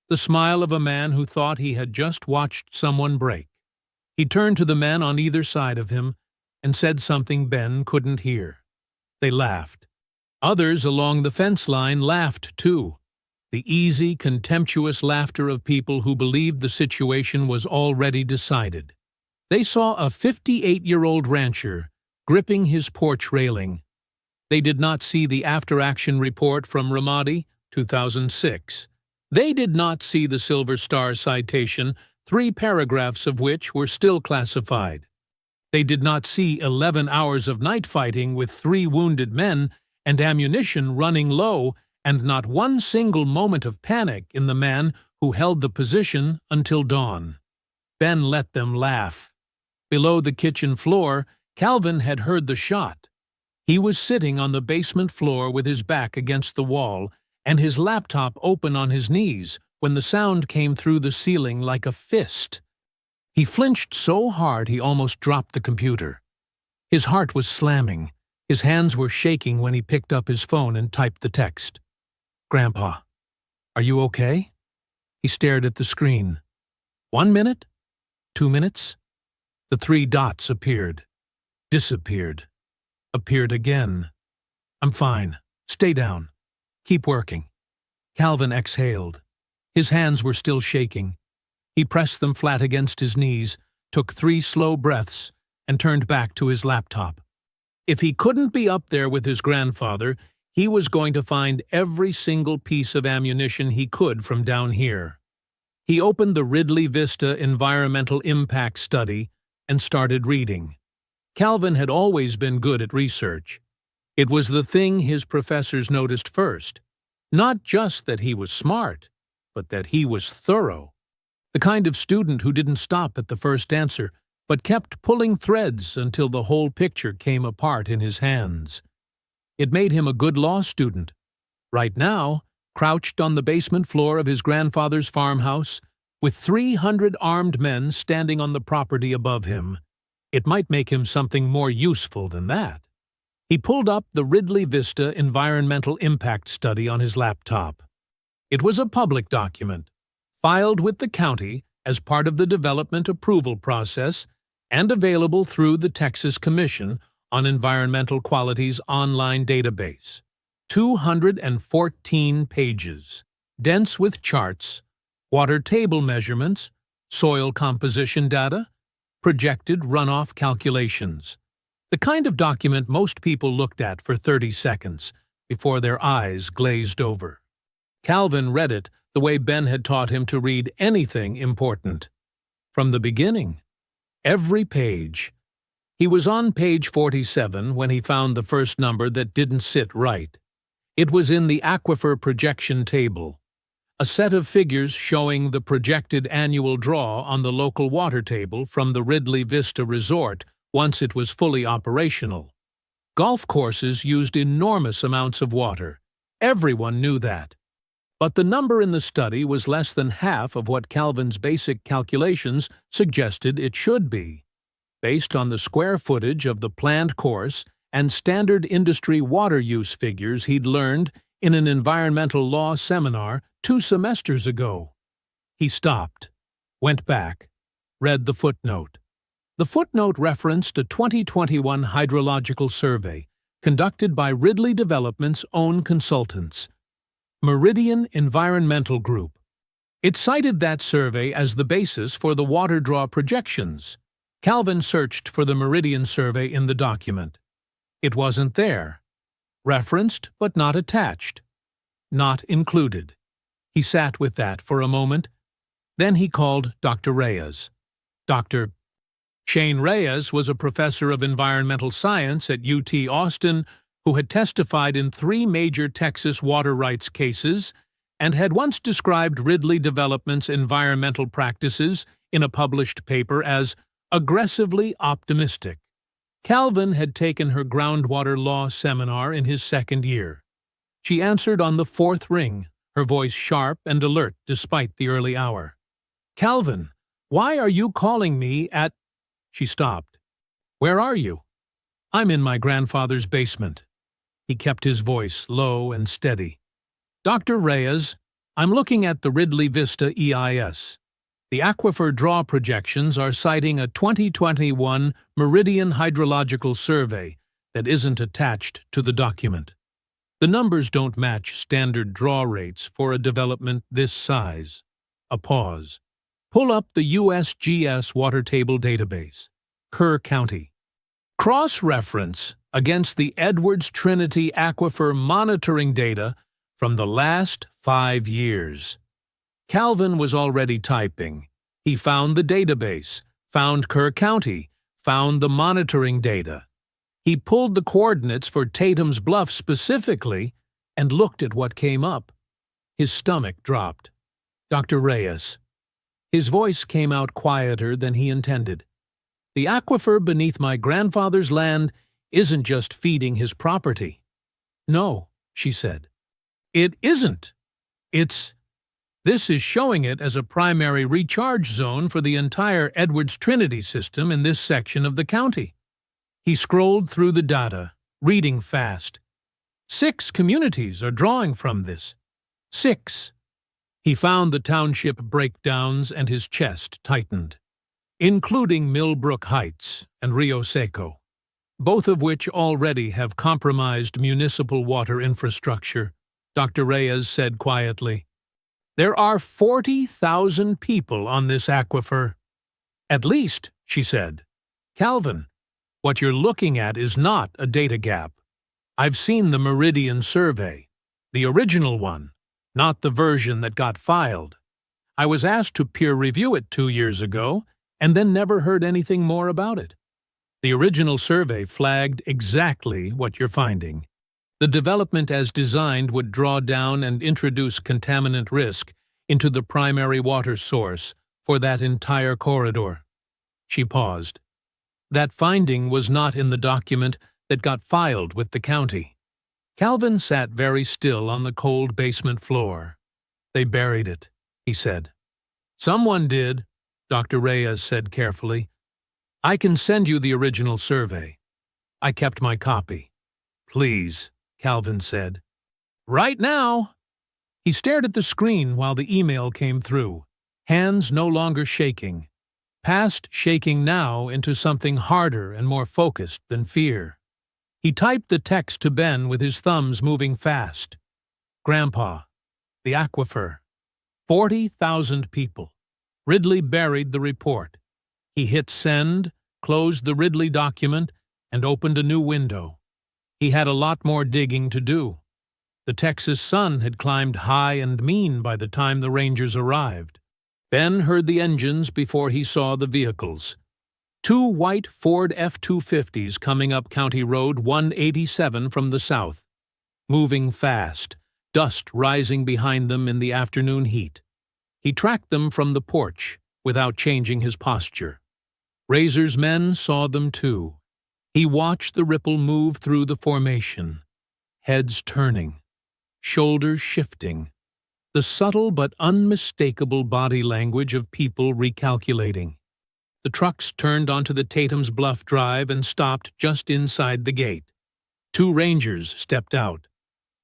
Speaker 1: The smile of a man who thought he had just watched someone break. He turned to the men on either side of him and said something Ben couldn't hear. They laughed. Others along the fence line laughed too. The easy, contemptuous laughter of people who believed the situation was already decided. They saw a 58-year-old rancher gripping his porch railing. They did not see the after-action report from Ramadi, 2006. They did not see the Silver Star citation, 3 paragraphs of which were still classified. They did not see 11 hours of night fighting with 3 wounded men and ammunition running low, and not one single moment of panic in the man who held the position until dawn. Ben let them laugh. Below the kitchen floor, Calvin had heard the shot. He was sitting on the basement floor with his back against the wall and his laptop open on his knees when the sound came through the ceiling like a fist. He flinched so hard he almost dropped the computer. His heart was slamming. His hands were shaking when he picked up his phone and typed the text. "Grandpa, are you okay?" He stared at the screen. 1 minute? 2 minutes? The 3 dots appeared. Disappeared. Appeared again. "I'm fine. Stay down. Keep working." Calvin exhaled. His hands were still shaking. He pressed them flat against his knees, took 3 slow breaths, and turned back to his laptop. If he couldn't be up there with his grandfather, he was going to find every single piece of ammunition he could from down here. He opened the Ridley Vista Environmental Impact Study and started reading. Calvin had always been good at research. It was the thing his professors noticed first. Not just that he was smart, but that he was thorough. The kind of student who didn't stop at the first answer, but kept pulling threads until the whole picture came apart in his hands. It made him a good law student. Right now, crouched on the basement floor of his grandfather's farmhouse, with 300 armed men standing on the property above him, it might make him something more useful than that. He pulled up the Ridley Vista Environmental Impact Study on his laptop. It was a public document, filed with the county as part of the development approval process and available through the Texas Commission on Environmental Quality's online database. 214 pages, dense with charts, water table measurements, soil composition data, projected runoff calculations. The kind of document most people looked at for 30 seconds before their eyes glazed over. Calvin read it the way Ben had taught him to read anything important. From the beginning. Every page. He was on page 47 when he found the first number that didn't sit right. It was in the aquifer projection table, a set of figures showing the projected annual draw on the local water table from the Ridley Vista Resort once it was fully operational. Golf courses used enormous amounts of water. Everyone knew that. But the number in the study was less than half of what Calvin's basic calculations suggested it should be. Based on the square footage of the planned course and standard industry water use figures he'd learned in an environmental law seminar 2 semesters ago. He stopped, went back, read the footnote. The footnote referenced a 2021 hydrological survey conducted by Ridley Development's own consultants, Meridian Environmental Group. It cited that survey as the basis for the water draw projections. Calvin searched for the Meridian survey in the document. It wasn't there. Referenced but not attached. Not included. He sat with that for a moment. Then he called Dr. Reyes. Dr. Shane Reyes was a professor of environmental science at UT Austin who had testified in 3 major Texas water rights cases and had once described Ridley Development's environmental practices in a published paper as aggressively optimistic. Calvin had taken her groundwater law seminar in his 2nd year. She answered on the 4th ring, her voice sharp and alert despite the early hour. "Calvin, why are you calling me at—" She stopped. "Where are you?" "I'm in my grandfather's basement." He kept his voice low and steady. "Dr. Reyes, I'm looking at the Ridley Vista EIS. The aquifer draw projections are citing a 2021 Meridian hydrological survey that isn't attached to the document. The numbers don't match standard draw rates for a development this size." A pause. "Pull up the USGS water table database. Kerr County. Cross-reference against the Edwards Trinity aquifer monitoring data from the last 5 years." Calvin was already typing. He found the database, found Kerr County, found the monitoring data. He pulled the coordinates for Tatum's Bluff specifically and looked at what came up. His stomach dropped. "Dr. Reyes." His voice came out quieter than he intended. "The aquifer beneath my grandfather's land isn't just feeding his property." "No," she said. "It isn't. This is showing it as a primary recharge zone for the entire Edwards Trinity system in this section of the county." He scrolled through the data, reading fast. 6 communities are drawing from this. 6. He found the township breakdowns and his chest tightened, including Millbrook Heights and Rio Seco, both of which already have compromised municipal water infrastructure, Dr. Reyes said quietly. There are 40,000 people on this aquifer. At least, she said. Calvin, what you're looking at is not a data gap. I've seen the Meridian survey, the original one, not the version that got filed. I was asked to peer review it 2 years ago, and then never heard anything more about it. The original survey flagged exactly what you're finding. The development as designed would draw down and introduce contaminant risk into the primary water source for that entire corridor. She paused. That finding was not in the document that got filed with the county. Calvin sat very still on the cold basement floor. They buried it, he said. Someone did, Dr. Reyes said carefully. I can send you the original survey. I kept my copy. Please, Calvin said. Right now. He stared at the screen while the email came through, hands no longer shaking, past shaking now into something harder and more focused than fear. He typed the text to Ben with his thumbs moving fast. Grandpa, the aquifer, 40,000 people. Ridley buried the report. He hit send, closed the Ridley document, and opened a new window. He had a lot more digging to do. The Texas sun had climbed high and mean by the time the Rangers arrived. Ben heard the engines before he saw the vehicles. 2 white Ford F-250s coming up County Road 187 from the south. Moving fast, dust rising behind them in the afternoon heat. He tracked them from the porch without changing his posture. Razor's men saw them too. He watched the ripple move through the formation, heads turning, shoulders shifting, the subtle but unmistakable body language of people recalculating. The trucks turned onto the Tatum's Bluff Drive and stopped just inside the gate. 2 Rangers stepped out,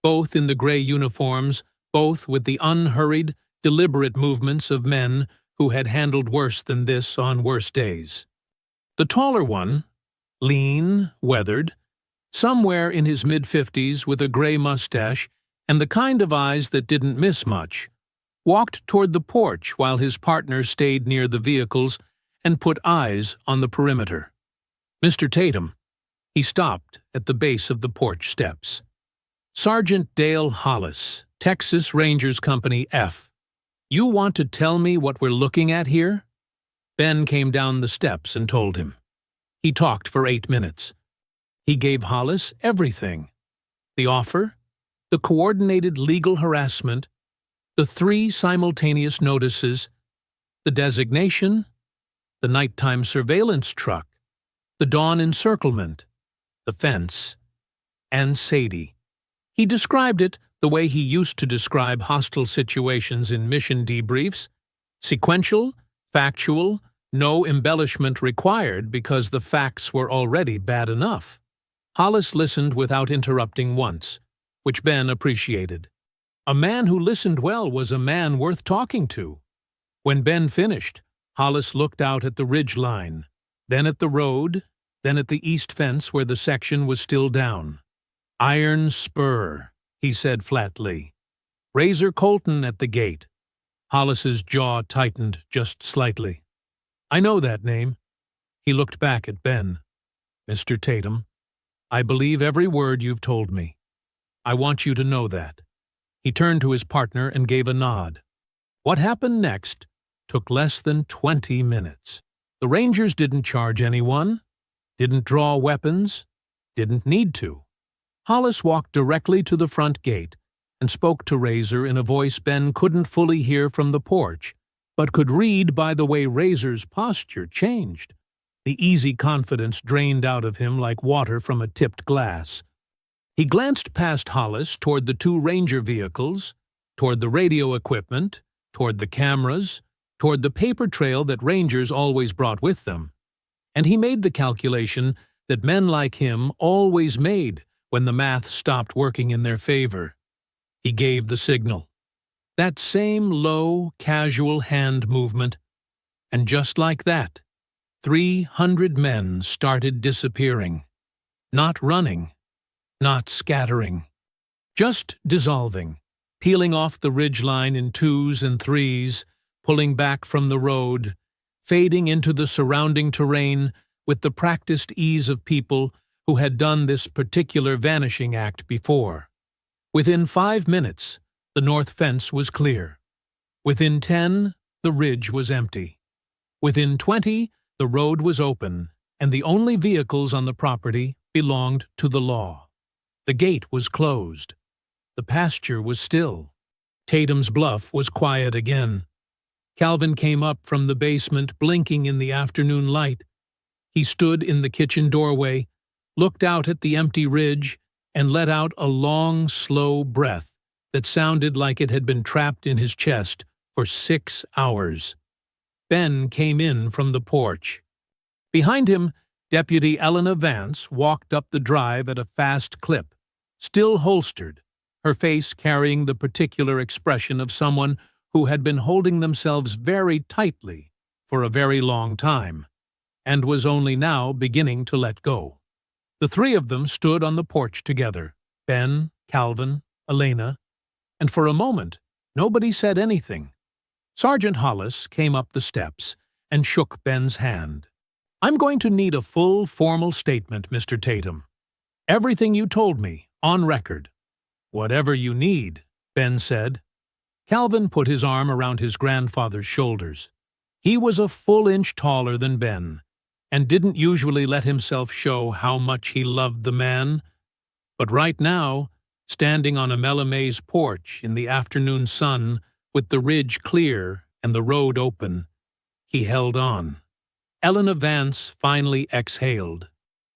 Speaker 1: both in the gray uniforms, both with the unhurried, deliberate movements of men who had handled worse than this on worse days. The taller one, lean, weathered, somewhere in his mid-50s with a gray mustache and the kind of eyes that didn't miss much, walked toward the porch while his partner stayed near the vehicles and put eyes on the perimeter. Mr. Tatum. He stopped at the base of the porch steps. Sergeant Dale Hollis, Texas Rangers Company F. You want to tell me what we're looking at here? Ben came down the steps and told him. He talked for 8 minutes. He gave Hollis everything. The offer, the coordinated legal harassment, the 3 simultaneous notices, the designation, the nighttime surveillance truck, the dawn encirclement, the fence, and Sadie. He described it the way he used to describe hostile situations in mission debriefs, sequential, factual, no embellishment required because the facts were already bad enough. Hollis listened without interrupting once, which Ben appreciated. A man who listened well was a man worth talking to. When Ben finished, Hollis looked out at the ridge line, then at the road, then at the east fence where the section was still down. Iron Spur, he said flatly. Razor Colton at the gate. Hollis's jaw tightened just slightly. I know that name. He looked back at Ben. Mr. Tatum, I believe every word you've told me. I want you to know that. He turned to his partner and gave a nod. What happened next took less than 20 minutes. The Rangers didn't charge anyone, didn't draw weapons, didn't need to. Hollis walked directly to the front gate and spoke to Razor in a voice Ben couldn't fully hear from the porch, but could read by the way Razor's posture changed. The easy confidence drained out of him like water from a tipped glass. He glanced past Hollis toward the 2 Ranger vehicles, toward the radio equipment, toward the cameras, toward the paper trail that Rangers always brought with them. And he made the calculation that men like him always made when the math stopped working in their favor. He gave the signal. That same low, casual hand movement. And just like that, 300 men started disappearing. Not running, not scattering. Just dissolving, peeling off the ridgeline in twos and threes, pulling back from the road, fading into the surrounding terrain with the practiced ease of people who had done this particular vanishing act before. Within 5 minutes, the north fence was clear. Within 10, the ridge was empty. Within 20, the road was open, and the only vehicles on the property belonged to the law. The gate was closed. The pasture was still. Tatum's Bluff was quiet again. Calvin came up from the basement, blinking in the afternoon light. He stood in the kitchen doorway, looked out at the empty ridge, and let out a long, slow breath that sounded like it had been trapped in his chest for 6 hours. Ben came in from the porch. Behind him, Deputy Elena Vance walked up the drive at a fast clip, still holstered, her face carrying the particular expression of someone who had been holding themselves very tightly for a very long time, and was only now beginning to let go. The three of them stood on the porch together, Ben, Calvin, Elena, and for a moment nobody said anything. Sergeant Hollis came up the steps and shook Ben's hand. "I'm going to need a full, formal statement, Mr. Tatum. Everything you told me, on record." "Whatever you need," Ben said. Calvin put his arm around his grandfather's shoulders. He was a full inch taller than Ben, and didn't usually let himself show how much he loved the man. But right now, standing on a Melamay's porch in the afternoon sun, with the ridge clear and the road open, he held on. Elena Vance finally exhaled.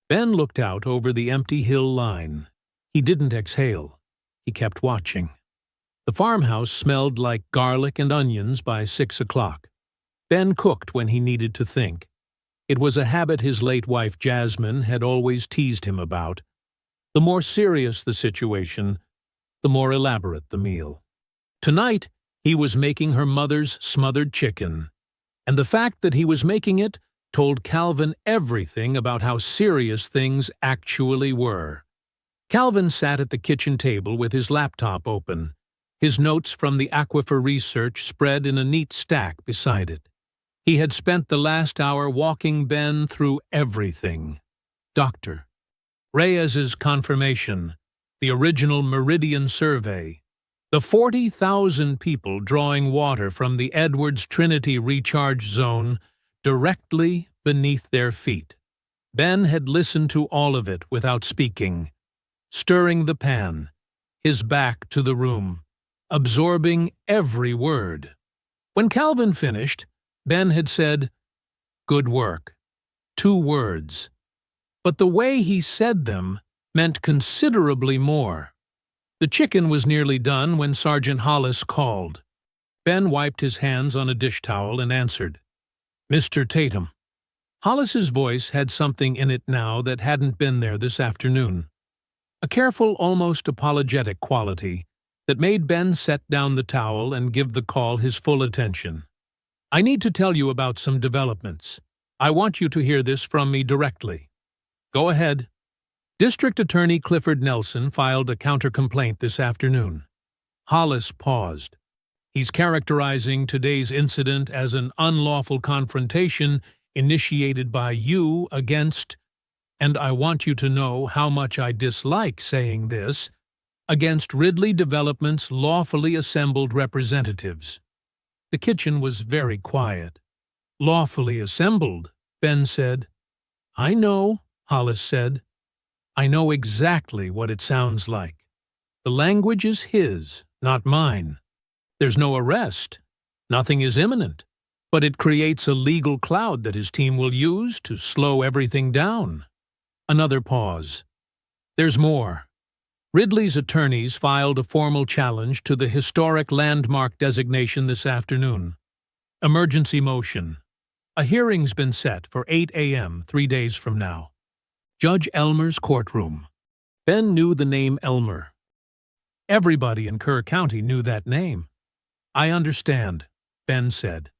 Speaker 1: Ben looked out over the empty hill line. He didn't exhale. He kept watching. The farmhouse smelled like garlic and onions by 6 o'clock. Ben cooked when he needed to think. It was a habit his late wife Jasmine had always teased him about. The more serious the situation, the more elaborate the meal. Tonight, he was making her mother's smothered chicken, and the fact that he was making it told Calvin everything about how serious things actually were. Calvin sat at the kitchen table with his laptop open, his notes from the aquifer research spread in a neat stack beside it. He had spent the last hour walking Ben through everything. Dr. Reyes's confirmation, the original Meridian survey, the 40,000 people drawing water from the Edwards Trinity recharge zone directly beneath their feet. Ben had listened to all of it without speaking, stirring the pan, his back to the room, absorbing every word. When Calvin finished, Ben had said, "Good work." 2 words. But the way he said them meant considerably more. The chicken was nearly done when Sergeant Hollis called. Ben wiped his hands on a dish towel and answered, "Mr. Tatum." Hollis's voice had something in it now that hadn't been there this afternoon. A careful, almost apologetic quality that made Ben set down the towel and give the call his full attention. "I need to tell you about some developments. I want you to hear this from me directly." "Go ahead." District Attorney Clifford Nelson filed a counter-complaint this afternoon. Hollis paused. "He's characterizing today's incident as an unlawful confrontation initiated by you against, and I want you to know how much I dislike saying this, against Ridley Development's lawfully assembled representatives." The kitchen was very quiet. "Lawfully assembled," Ben said. "I know," Hollis said. "I know exactly what it sounds like. The language is his, not mine. There's no arrest. Nothing is imminent. But it creates a legal cloud that his team will use to slow everything down." Another pause. "There's more. Ridley's attorneys filed a formal challenge to the historic landmark designation this afternoon. Emergency motion. A hearing's been set for 8 a.m. 3 days from now. Judge Elmer's courtroom." Ben knew the name Elmer. Everybody in Kerr County knew that name. "I understand," Ben said.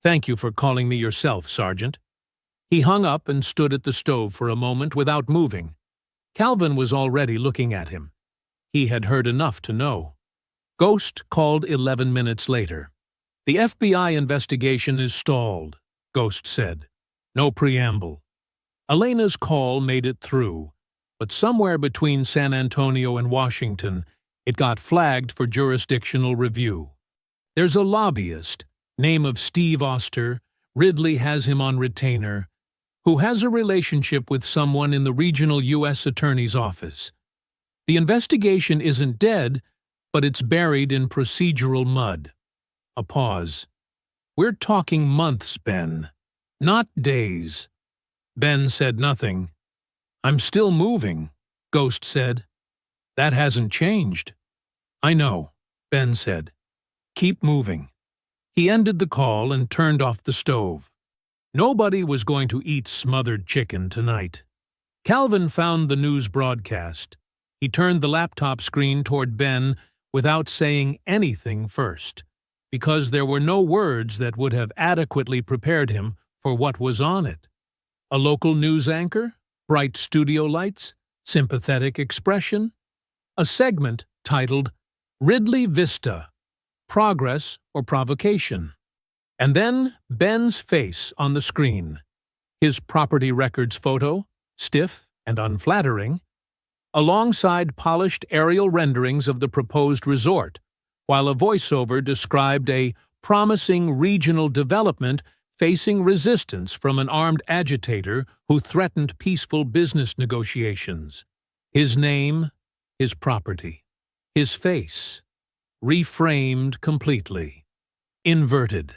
Speaker 1: "Thank you for calling me yourself, Sergeant." He hung up and stood at the stove for a moment without moving. Calvin was already looking at him. He had heard enough to know. Ghost called 11 minutes later. "The FBI investigation is stalled," Ghost said. No preamble. Elena's call made it through, but somewhere between San Antonio and Washington, it got flagged for jurisdictional review. "There's a lobbyist, name of Steve Oster, Ridley has him on retainer, who has a relationship with someone in the regional U.S. Attorney's office. The investigation isn't dead, but it's buried in procedural mud." A pause. "We're talking months, Ben, not days." Ben said nothing. "I'm still moving," Ghost said. "That hasn't changed." "I know," Ben said. "Keep moving." He ended the call and turned off the stove. Nobody was going to eat smothered chicken tonight. Calvin found the news broadcast. He turned the laptop screen toward Ben without saying anything first, because there were no words that would have adequately prepared him for what was on it. A local news anchor, bright studio lights, sympathetic expression. A segment titled Ridley Vista, Progress or Provocation. And then Ben's face on the screen. His property records photo, stiff and unflattering, alongside polished aerial renderings of the proposed resort, while a voiceover described a promising regional development facing resistance from an armed agitator who threatened peaceful business negotiations. His name, his property, his face, reframed completely, inverted.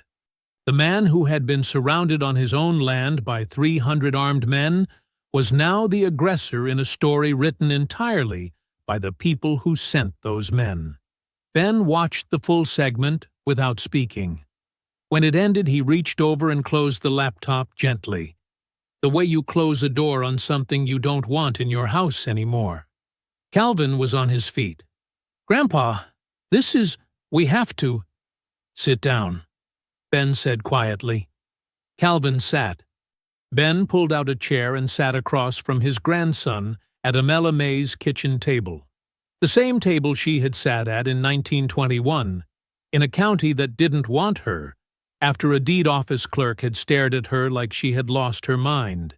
Speaker 1: The man who had been surrounded on his own land by 300 armed men was now the aggressor in a story written entirely by the people who sent those men. Ben watched the full segment without speaking. When it ended, he reached over and closed the laptop gently, the way you close a door on something you don't want in your house anymore. Calvin was on his feet. "Grandpa, we have to." "Sit down," Ben said quietly. Calvin sat. Ben pulled out a chair and sat across from his grandson at Amela May's kitchen table. The same table she had sat at in 1921, in a county that didn't want her, after a deed office clerk had stared at her like she had lost her mind.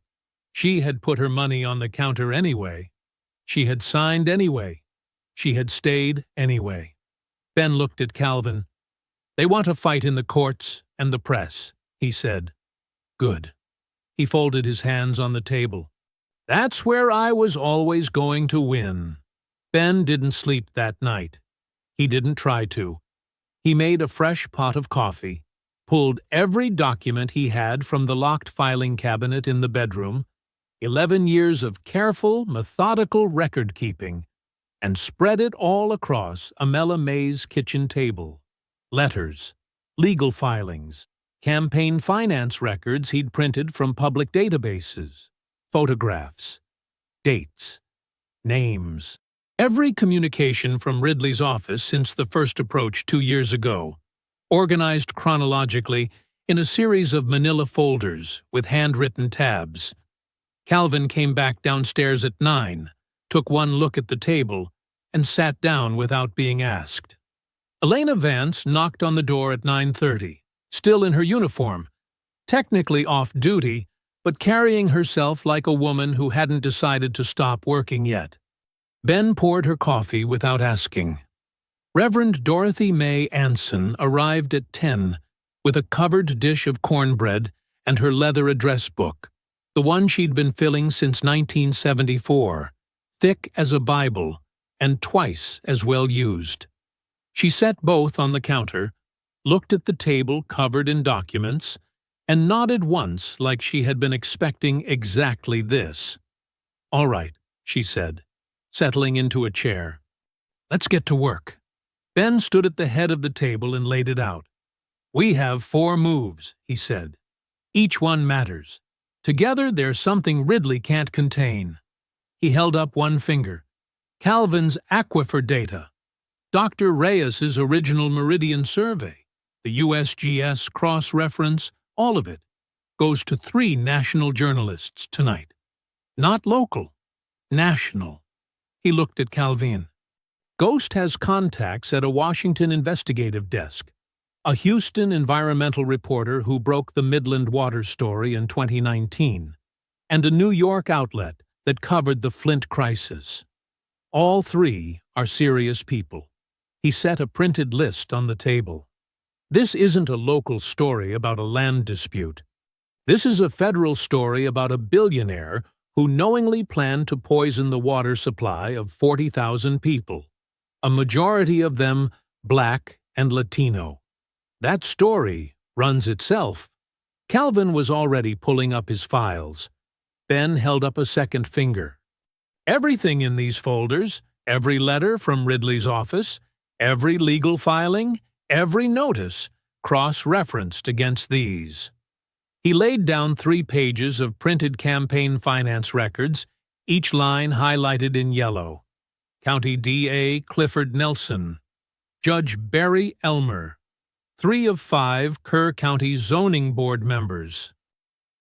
Speaker 1: She had put her money on the counter anyway. She had signed anyway. She had stayed anyway. Ben looked at Calvin. "They want a fight in the courts and the press," he said. "Good." He folded his hands on the table. "That's where I was always going to win." Ben didn't sleep that night. He didn't try to. He made a fresh pot of coffee, pulled every document he had from the locked filing cabinet in the bedroom, 11 years of careful, methodical record-keeping, and spread it all across Amela May's kitchen table. Letters, legal filings, campaign finance records he'd printed from public databases, photographs, dates, names. Every communication from Ridley's office since the first approach 2 years ago, organized chronologically in a series of manila folders with handwritten tabs. Calvin came back downstairs at 9, took one look at the table, and sat down without being asked. Elena Vance knocked on the door at 9:30, still in her uniform, technically off-duty, but carrying herself like a woman who hadn't decided to stop working yet. Ben poured her coffee without asking. Reverend Dorothy May Anson arrived at 10 with a covered dish of cornbread and her leather address book, the one she'd been filling since 1974, thick as a Bible and twice as well used. She set both on the counter, looked at the table covered in documents, and nodded once like she had been expecting exactly this. "All right," she said, settling into a chair. "Let's get to work." Ben stood at the head of the table and laid it out. "We have 4 moves," he said. "Each one matters. Together there's something Ridley can't contain." He held up one finger. "Calvin's aquifer data, Dr. Reyes's original Meridian survey, the USGS cross-reference, all of it, goes to 3 national journalists tonight. Not local, national." He looked at Calvin. Ghost has contacts at a Washington investigative desk, a Houston environmental reporter who broke the Midland water story in 2019, and a New York outlet that covered the Flint crisis. All three are serious people. He set a printed list on the table. This isn't a local story about a land dispute. This is a federal story about a billionaire who knowingly planned to poison the water supply of 40,000 people, a majority of them Black and Latino. That story runs itself. Calvin was already pulling up his files. Ben held up a second finger. Everything in these folders, every letter from Ridley's office, every legal filing, every notice, cross-referenced against these. He laid down 3 pages of printed campaign finance records, each line highlighted in yellow. County D.A. Clifford Nelson, Judge Barry Elmer, 3 of 5 Kerr County Zoning Board members,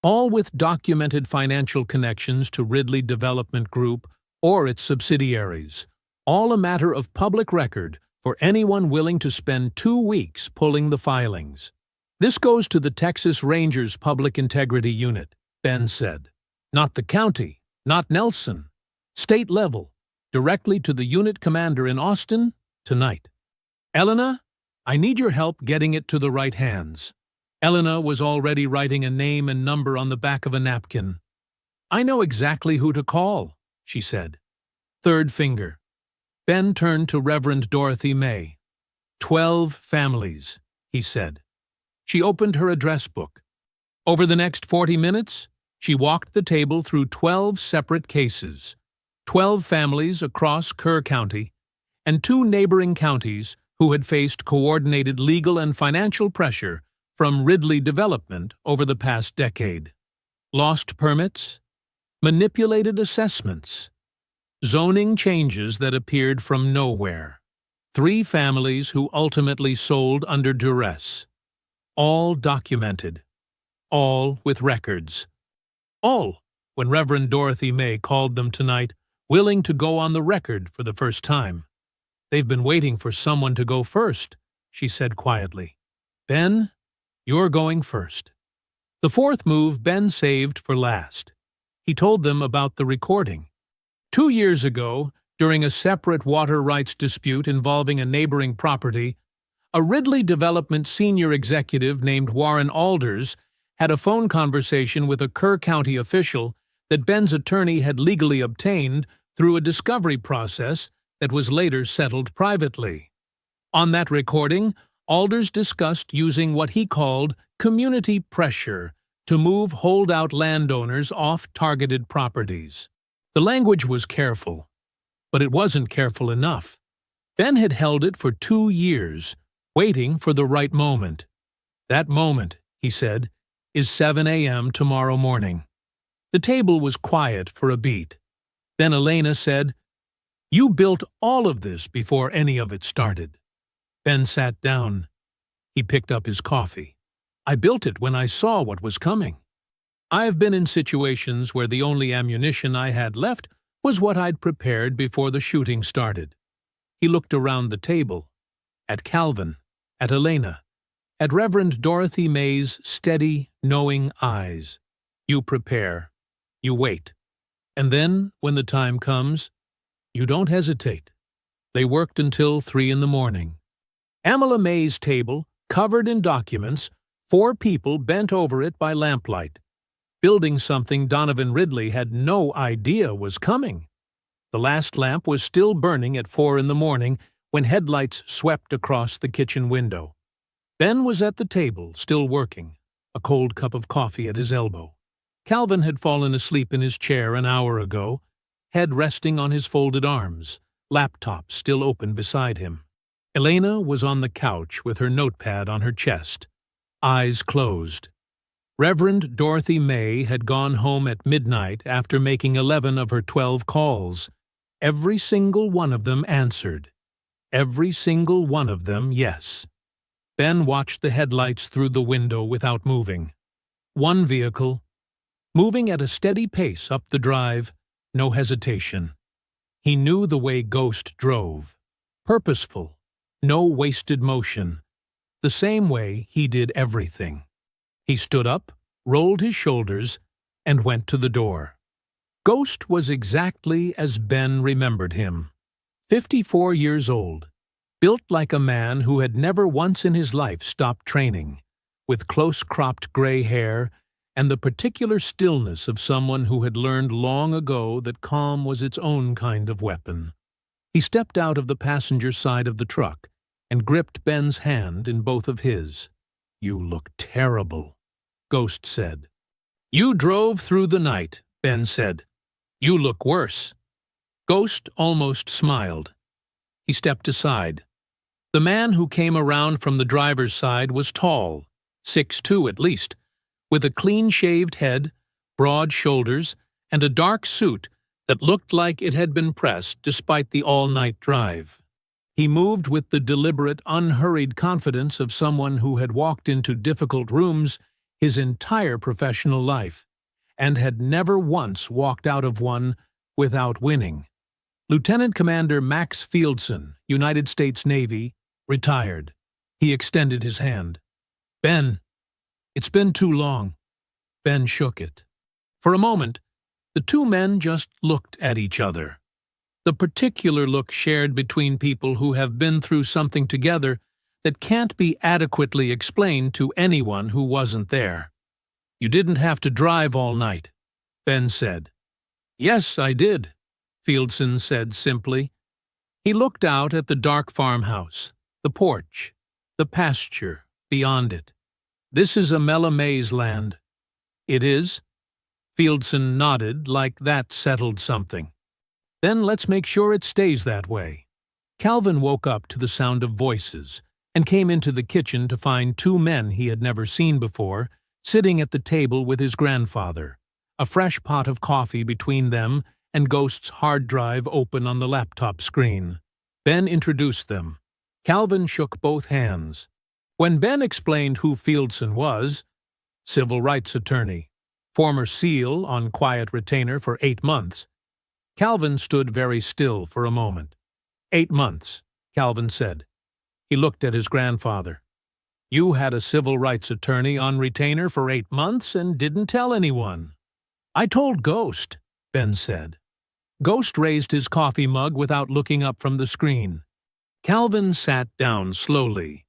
Speaker 1: all with documented financial connections to Ridley Development Group or its subsidiaries, all a matter of public record for anyone willing to spend 2 weeks pulling the filings. This goes to the Texas Rangers Public Integrity Unit, Ben said. Not the county, not Nelson. State level, directly to the unit commander in Austin, tonight. Elena, I need your help getting it to the right hands. Elena was already writing a name and number on the back of a napkin. I know exactly who to call, she said. Third finger. Ben turned to Reverend Dorothy May. 12 families, he said. She opened her address book. Over the next 40 minutes, she walked the table through 12 separate cases, 12 families across Kerr County, and 2 neighboring counties who had faced coordinated legal and financial pressure from Ridley Development over the past decade. Lost permits, manipulated assessments, zoning changes that appeared from nowhere. 3 families who ultimately sold under duress. All documented. All with records. All, when Reverend Dorothy May called them tonight, willing to go on the record for the first time. They've been waiting for someone to go first, she said quietly. Ben, you're going first. The 4th move Ben saved for last. He told them about the recording. 2 years ago, during a separate water rights dispute involving a neighboring property, a Ridley Development senior executive named Warren Alders had a phone conversation with a Kerr County official that Ben's attorney had legally obtained through a discovery process that was later settled privately. On that recording, Alders discussed using what he called community pressure to move holdout landowners off targeted properties. The language was careful, but it wasn't careful enough. Ben had held it for 2 years, waiting for the right moment. That moment, he said, is 7 a.m. tomorrow morning. The table was quiet for a beat. Then Elena said, You built all of this before any of it started. Ben sat down. He picked up his coffee. I built it when I saw what was coming. I've been in situations where the only ammunition I had left was what I'd prepared before the shooting started. He looked around the table, at Calvin, at Elena, at Reverend Dorothy May's steady, knowing eyes. You prepare. You wait. And then, when the time comes, you don't hesitate. They worked until 3 in the morning. Amela May's table, covered in documents, 4 people bent over it by lamplight, building something Donovan Ridley had no idea was coming. The last lamp was still burning at 4 in the morning when headlights swept across the kitchen window. Ben was at the table, still working, a cold cup of coffee at his elbow. Calvin had fallen asleep in his chair an hour ago, head resting on his folded arms, laptop still open beside him. Elena was on the couch with her notepad on her chest, eyes closed. Reverend Dorothy May had gone home at midnight after making 11 of her 12 calls. Every single one of them answered. Every single one of them, yes. Ben watched the headlights through the window without moving. One vehicle, moving at a steady pace up the drive, no hesitation. He knew the way Ghost drove. purposeful, no wasted motion, the same way he did everything. He stood up, rolled his shoulders, and went to the door. Ghost was exactly as Ben remembered him. 54 years old, built like a man who had never once in his life stopped training, with close-cropped gray hair and the particular stillness of someone who had learned long ago that calm was its own kind of weapon. He stepped out of the passenger side of the truck and gripped Ben's hand in both of his. "You look terrible," Ghost said. "You drove through the night," Ben said. "You look worse." Ghost almost smiled. He stepped aside. The man who came around from the driver's side was tall, 6'2" at least, with a clean-shaved head, broad shoulders, and a dark suit that looked like it had been pressed despite the all-night drive. He moved with the deliberate, unhurried confidence of someone who had walked into difficult rooms his entire professional life, and had never once walked out of one without winning. Lieutenant Commander Max Fieldson, United States Navy, retired. He extended his hand. "Ben, it's been too long." Ben shook it. For a moment, the two men just looked at each other. The particular look shared between people who have been through something together that can't be adequately explained to anyone who wasn't there. "You didn't have to drive all night," Ben said. "Yes, I did," Fieldson said simply. He looked out at the dark farmhouse, the porch, the pasture beyond it. "This is a Melamaze land." "It is?" Fieldson nodded like that settled something. "Then let's make sure it stays that way." Calvin woke up to the sound of voices and came into the kitchen to find two men he had never seen before sitting at the table with his grandfather, a fresh pot of coffee between them and Ghost's hard drive open on the laptop screen. Ben introduced them. Calvin shook both hands. When Ben explained who Fieldson was, civil rights attorney, former SEAL on quiet retainer for 8 months, Calvin stood very still for a moment. 8 months, Calvin said. He looked at his grandfather. "You had a civil rights attorney on retainer for 8 months and didn't tell anyone." "I told Ghost," Ben said. Ghost raised his coffee mug without looking up from the screen. Calvin sat down slowly,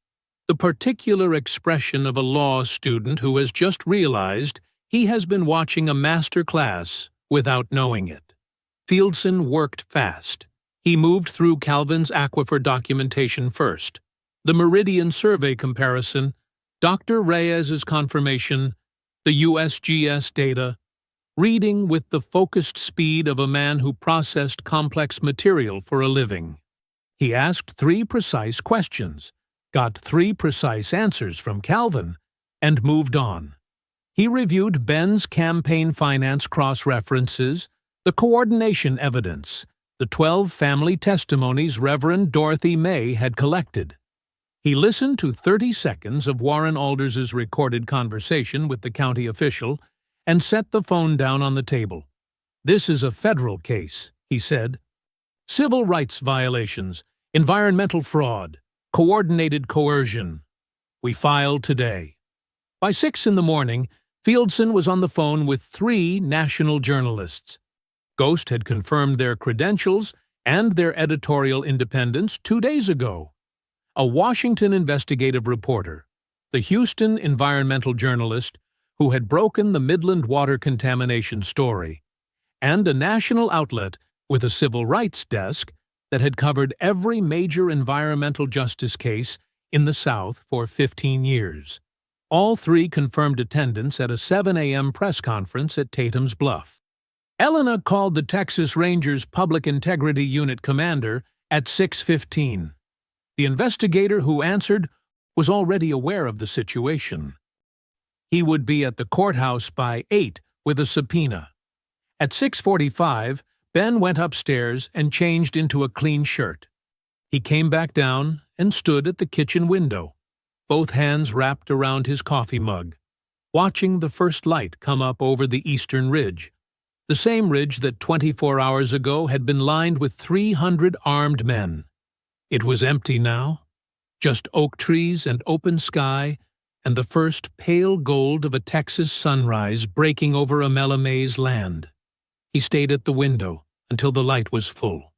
Speaker 1: the particular expression of a law student who has just realized he has been watching a master class without knowing it. Fieldson worked fast. He moved through Calvin's aquifer documentation first, the Meridian Survey comparison, Dr. Reyes's confirmation, the USGS data, reading with the focused speed of a man who processed complex material for a living. He asked 3 precise questions, got 3 precise answers from Calvin, and moved on. He reviewed Ben's campaign finance cross-references, the coordination evidence, the 12 family testimonies Reverend Dorothy May had collected. He listened to 30 seconds of Warren Alders's recorded conversation with the county official and set the phone down on the table. "This is a federal case," he said. "Civil rights violations, environmental fraud, coordinated coercion. We filed today." By 6 in the morning, Fieldson was on the phone with 3 national journalists. Ghost had confirmed their credentials and their editorial independence 2 days ago. A Washington investigative reporter, the Houston environmental journalist who had broken the Midland water contamination story, and a national outlet with a civil rights desk that had covered every major environmental justice case in the South for 15 years. All 3 confirmed attendance at a 7 a.m. press conference at Tatum's Bluff. Elena called the Texas Rangers Public Integrity Unit commander at 6:15. The investigator who answered was already aware of the situation. He would be at the courthouse by 8 with a subpoena. At 6:45, Ben went upstairs and changed into a clean shirt. He came back down and stood at the kitchen window, both hands wrapped around his coffee mug, watching the first light come up over the eastern ridge, the same ridge that 24 hours ago had been lined with 300 armed men. It was empty now, just oak trees and open sky and the first pale gold of a Texas sunrise breaking over Amela May's land. He stayed at the window until the light was full.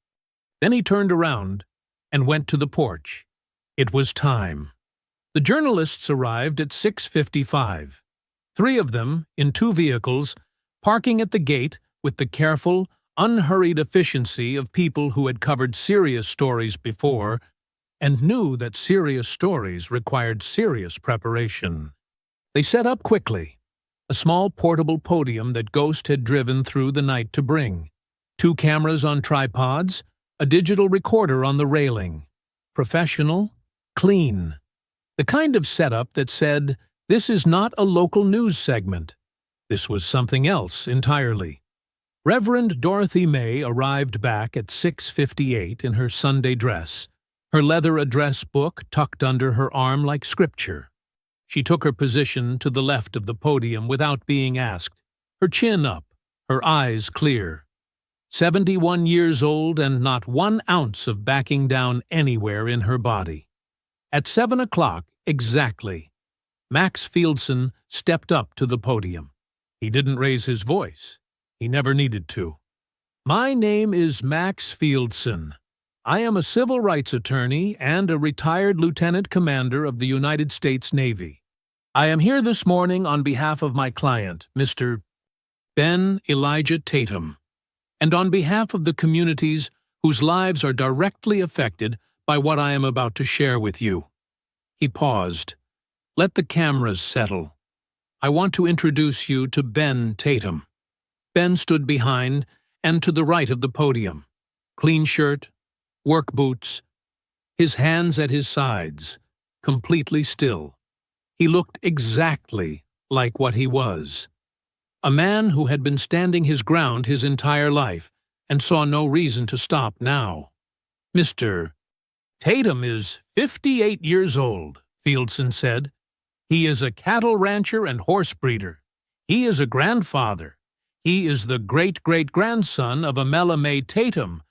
Speaker 1: Then he turned around and went to the porch. It was time. The journalists arrived at 6:55. 3 of them, in 2 vehicles, parking at the gate with the careful, unhurried efficiency of people who had covered serious stories before and knew that serious stories required serious preparation. They set up quickly, a small portable podium that Ghost had driven through the night to bring, 2 cameras on tripods, a digital recorder on the railing. Professional, clean. The kind of setup that said, this is not a local news segment. This was something else entirely. Reverend Dorothy May arrived back at 6:58 in her Sunday dress, her leather address book tucked under her arm like scripture. She took her position to the left of the podium without being asked, her chin up, her eyes clear. 71 years old and not 1 ounce of backing down anywhere in her body. At 7 o'clock exactly, Max Fieldson stepped up to the podium. He didn't raise his voice. He never needed to. My name is Max Fieldson. I am a civil rights attorney and a retired lieutenant commander of the United States Navy. I am here this morning on behalf of my client, Mr. Ben Elijah Tatum, and on behalf of the communities whose lives are directly affected by what I am about to share with you. He paused. Let the cameras settle. I want to introduce you to Ben Tatum. Ben stood behind and to the right of the podium. Clean shirt, work boots, his hands at his sides, completely still. He looked exactly like what he was. A man who had been standing his ground his entire life and saw no reason to stop now. Mr. Tatum is 58 years old, Fieldson said. He is a cattle rancher and horse breeder. He is a grandfather. He is the great-great-grandson of Amela May Tatum,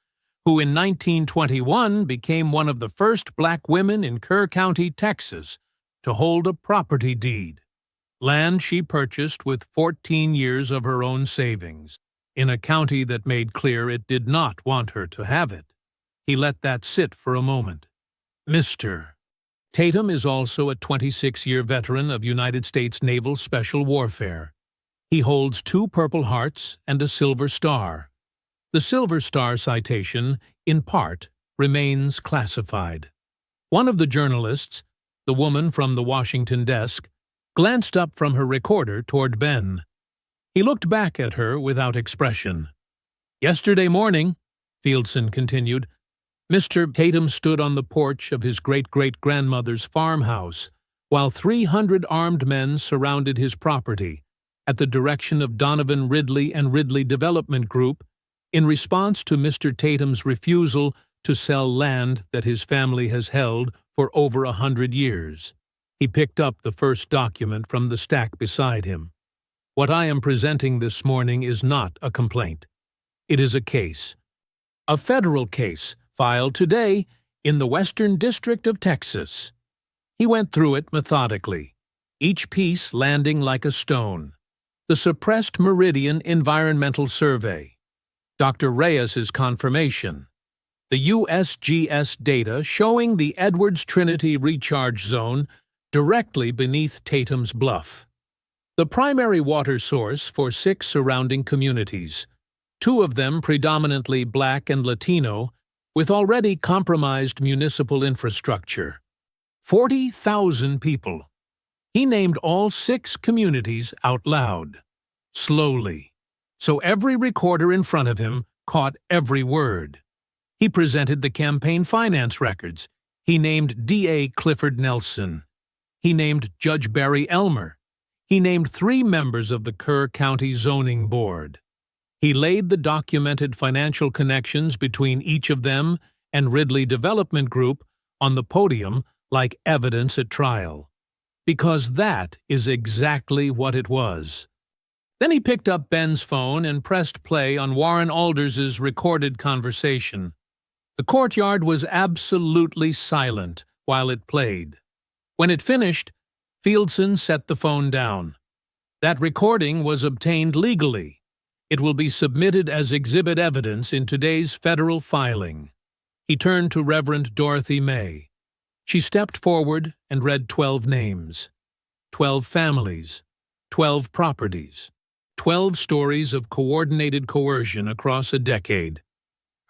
Speaker 1: who in 1921 became one of the first black women in Kerr County, Texas, to hold a property deed, land she purchased with 14 years of her own savings, in a county that made clear it did not want her to have it. He let that sit for a moment. Mr. Tatum is also a 26-year veteran of United States Naval Special Warfare. He holds 2 Purple Hearts and a Silver Star. The Silver Star citation, in part, remains classified. One of the journalists, the woman from the Washington desk, glanced up from her recorder toward Ben. He looked back at her without expression. Yesterday morning, Fieldson continued, Mr. Tatum stood on the porch of his great-great-grandmother's farmhouse while 300 armed men surrounded his property at the direction of Donovan Ridley and Ridley Development Group in response to Mr. Tatum's refusal to sell land that his family has held for over 100 years. He picked up the first document from the stack beside him. What I am presenting this morning is not a complaint. It is a case. A federal case filed today in the Western District of Texas. He went through it methodically, each piece landing like a stone. The suppressed Meridian Environmental Survey, Dr. Reyes's confirmation, the USGS data showing the Edwards Trinity Recharge Zone directly beneath Tatum's Bluff, the primary water source for 6 surrounding communities, 2 of them predominantly Black and Latino, with already compromised municipal infrastructure. 40,000 people. He named all 6 communities out loud, slowly, so every recorder in front of him caught every word. He presented the campaign finance records. He named D.A. Clifford Nelson. He named Judge Barry Elmer. He named 3 members of the Kerr County Zoning Board. He laid the documented financial connections between each of them and Ridley Development Group on the podium like evidence at trial. Because that is exactly what it was. Then he picked up Ben's phone and pressed play on Warren Alders's recorded conversation. The courtyard was absolutely silent while it played. When it finished, Fieldson set the phone down. That recording was obtained legally. It will be submitted as exhibit evidence in today's federal filing. He turned to Reverend Dorothy May. She stepped forward and read 12 names, 12 families, 12 properties, 12 stories of coordinated coercion across a decade.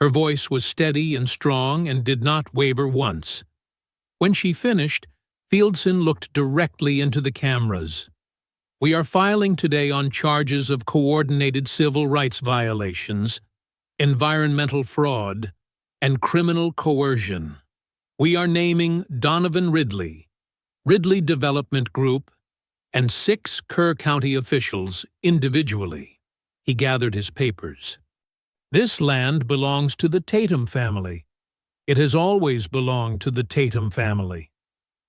Speaker 1: Her voice was steady and strong and did not waver once. When she finished, Fieldson looked directly into the cameras. We are filing today on charges of coordinated civil rights violations, environmental fraud, and criminal coercion. We are naming Donovan Ridley, Ridley Development Group, and 6 Kerr County officials individually. He gathered his papers. This land belongs to the Tatum family. It has always belonged to the Tatum family.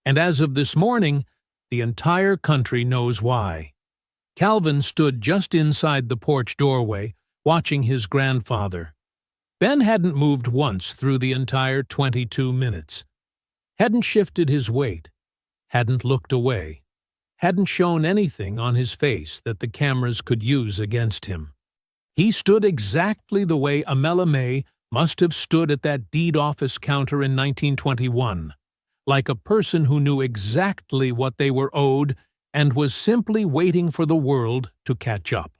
Speaker 1: And as of this morning, the entire country knows why. Calvin stood just inside the porch doorway, watching his grandfather. Ben hadn't moved once through the entire 22 minutes. Hadn't shifted his weight. Hadn't looked away. Hadn't shown anything on his face that the cameras could use against him. He stood exactly the way Amela May must have stood at that deed office counter in 1921. Like a person who knew exactly what they were owed and was simply waiting for the world to catch up.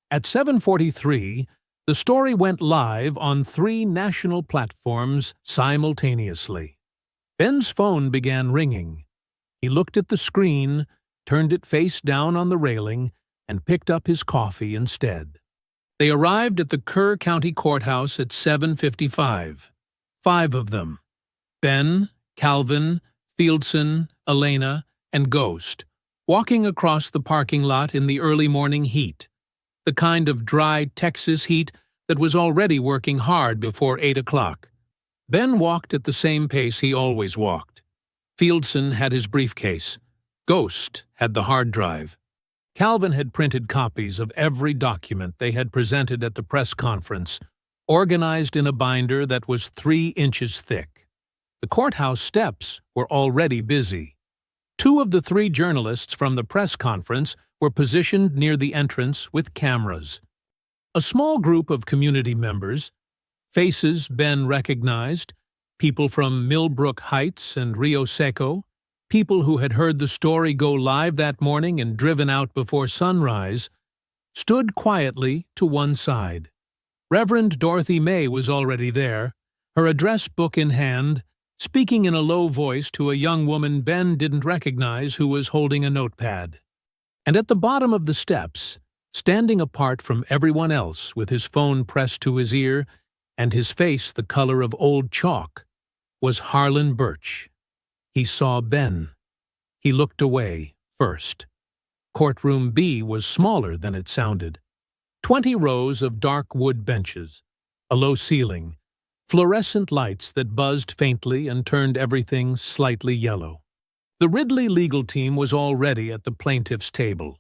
Speaker 1: At 7:43, the story went live on 3 national platforms simultaneously. Ben's phone began ringing. He looked at the screen, turned it face down on the railing, and picked up his coffee instead. They arrived at the Kerr County Courthouse at 7:55. 5 of them. Ben, Calvin, Fieldson, Elena, and Ghost, walking across the parking lot in the early morning heat, the kind of dry Texas heat that was already working hard before 8 o'clock. Ben walked at the same pace he always walked. Fieldson had his briefcase. Ghost had the hard drive. Calvin had printed copies of every document they had presented at the press conference, organized in a binder that was 3 inches thick. The courthouse steps were already busy. 2 of the 3 journalists from the press conference were positioned near the entrance with cameras. A small group of community members, faces Ben recognized, people from Millbrook Heights and Rio Seco, people who had heard the story go live that morning and driven out before sunrise, stood quietly to one side. Reverend Dorothy May was already there, her address book in hand, speaking in a low voice to a young woman Ben didn't recognize who was holding a notepad. And at the bottom of the steps, standing apart from everyone else with his phone pressed to his ear and his face the color of old chalk, was Harlan Birch. He saw Ben. He looked away first. Courtroom B was smaller than it sounded. 20 rows of dark wood benches, a low ceiling, fluorescent lights that buzzed faintly and turned everything slightly yellow. The Ridley legal team was already at the plaintiff's table.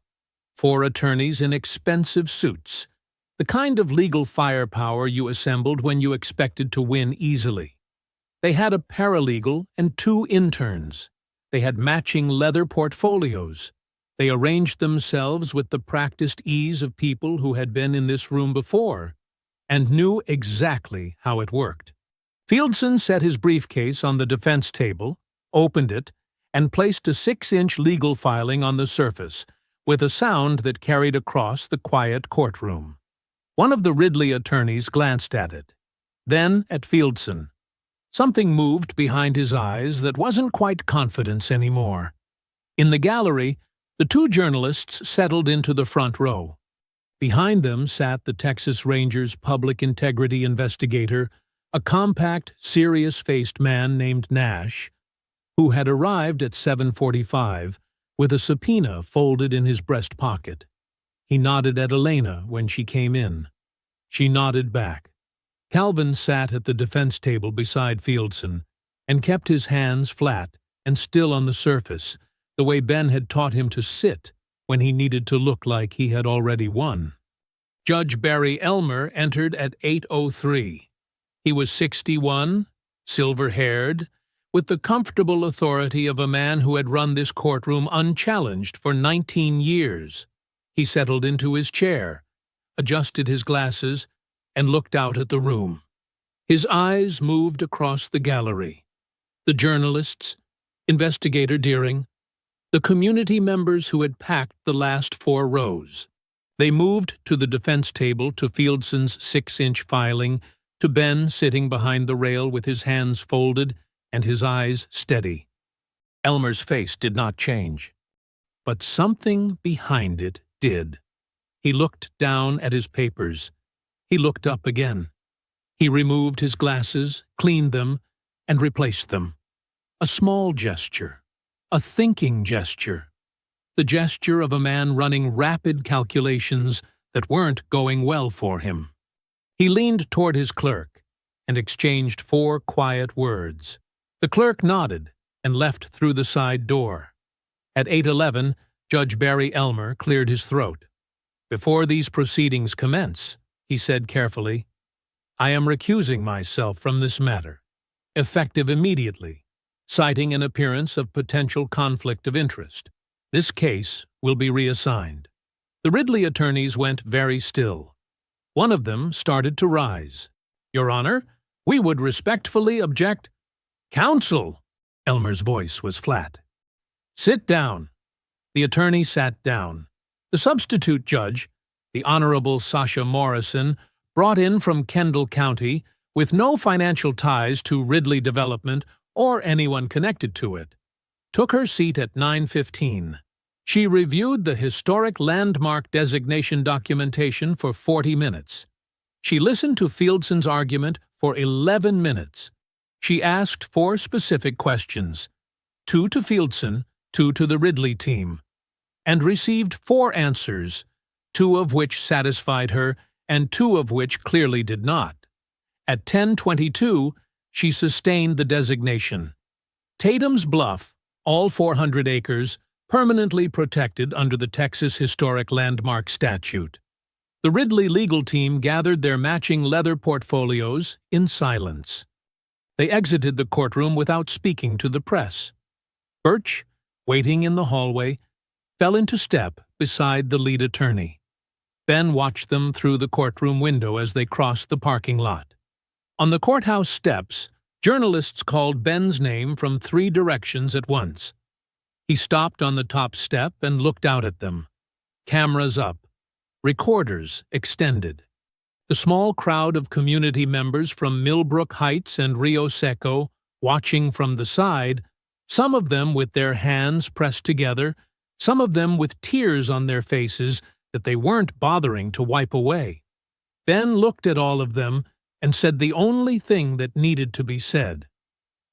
Speaker 1: 4 attorneys in expensive suits, the kind of legal firepower you assembled when you expected to win easily. They had a paralegal and 2 interns. They had matching leather portfolios. They arranged themselves with the practiced ease of people who had been in this room before and knew exactly how it worked. Fieldson set his briefcase on the defense table, opened it, and placed a 6-inch legal filing on the surface, with a sound that carried across the quiet courtroom. One of the Ridley attorneys glanced at it, then at Fieldson. Something moved behind his eyes that wasn't quite confidence anymore. In the gallery, the 2 journalists settled into the front row. Behind them sat the Texas Rangers public integrity investigator, a compact, serious-faced man named Nash, who had arrived at 7:45 with a subpoena folded in his breast pocket. He nodded at Elena when she came in. She nodded back. Calvin sat at the defense table beside Fieldson and kept his hands flat and still on the surface, the way Ben had taught him to sit when he needed to look like he had already won. Judge Barry Elmer entered at 8:03. He was 61, silver-haired, with the comfortable authority of a man who had run this courtroom unchallenged for 19 years. He settled into his chair, adjusted his glasses, and looked out at the room. His eyes moved across the gallery. The journalists, Investigator Deering, the community members who had packed the last 4 rows. They moved to the defense table, to Fieldson's 6-inch filing, to Ben sitting behind the rail with his hands folded and his eyes steady. Elmer's face did not change, but something behind it did. He looked down at his papers. He looked up again. He removed his glasses, cleaned them, and replaced them. A small gesture, a thinking gesture, the gesture of a man running rapid calculations that weren't going well for him. He leaned toward his clerk and exchanged 4 quiet words. The clerk nodded and left through the side door. At 8:11, Judge Barry Elmer cleared his throat. "Before these proceedings commence," he said carefully, "I am recusing myself from this matter, effective immediately, citing an appearance of potential conflict of interest. This case will be reassigned." The Ridley attorneys went very still. One of them started to rise. "Your Honor, we would respectfully object—" "Counsel!" Elmer's voice was flat. "Sit down." The attorney sat down. The substitute judge, the Honorable Sasha Morrison, brought in from Kendall County, with no financial ties to Ridley Development or anyone connected to it, took her seat at 9:15. She reviewed the historic landmark designation documentation for 40 minutes. She listened to Fieldson's argument for 11 minutes. She asked 4 specific questions, 2 to Fieldson, 2 to the Ridley team, and received 4 answers, 2 of which satisfied her and 2 of which clearly did not. At 10:22, she sustained the designation. Tatum's Bluff, all 400 acres, permanently protected under the Texas Historic Landmark Statute. The Ridley legal team gathered their matching leather portfolios in silence. They exited the courtroom without speaking to the press. Birch, waiting in the hallway, fell into step beside the lead attorney. Ben watched them through the courtroom window as they crossed the parking lot. On the courthouse steps, journalists called Ben's name from 3 directions at once. He stopped on the top step and looked out at them. Cameras up, recorders extended. The small crowd of community members from Millbrook Heights and Rio Seco, watching from the side, some of them with their hands pressed together, some of them with tears on their faces that they weren't bothering to wipe away. Ben looked at all of them and said the only thing that needed to be said.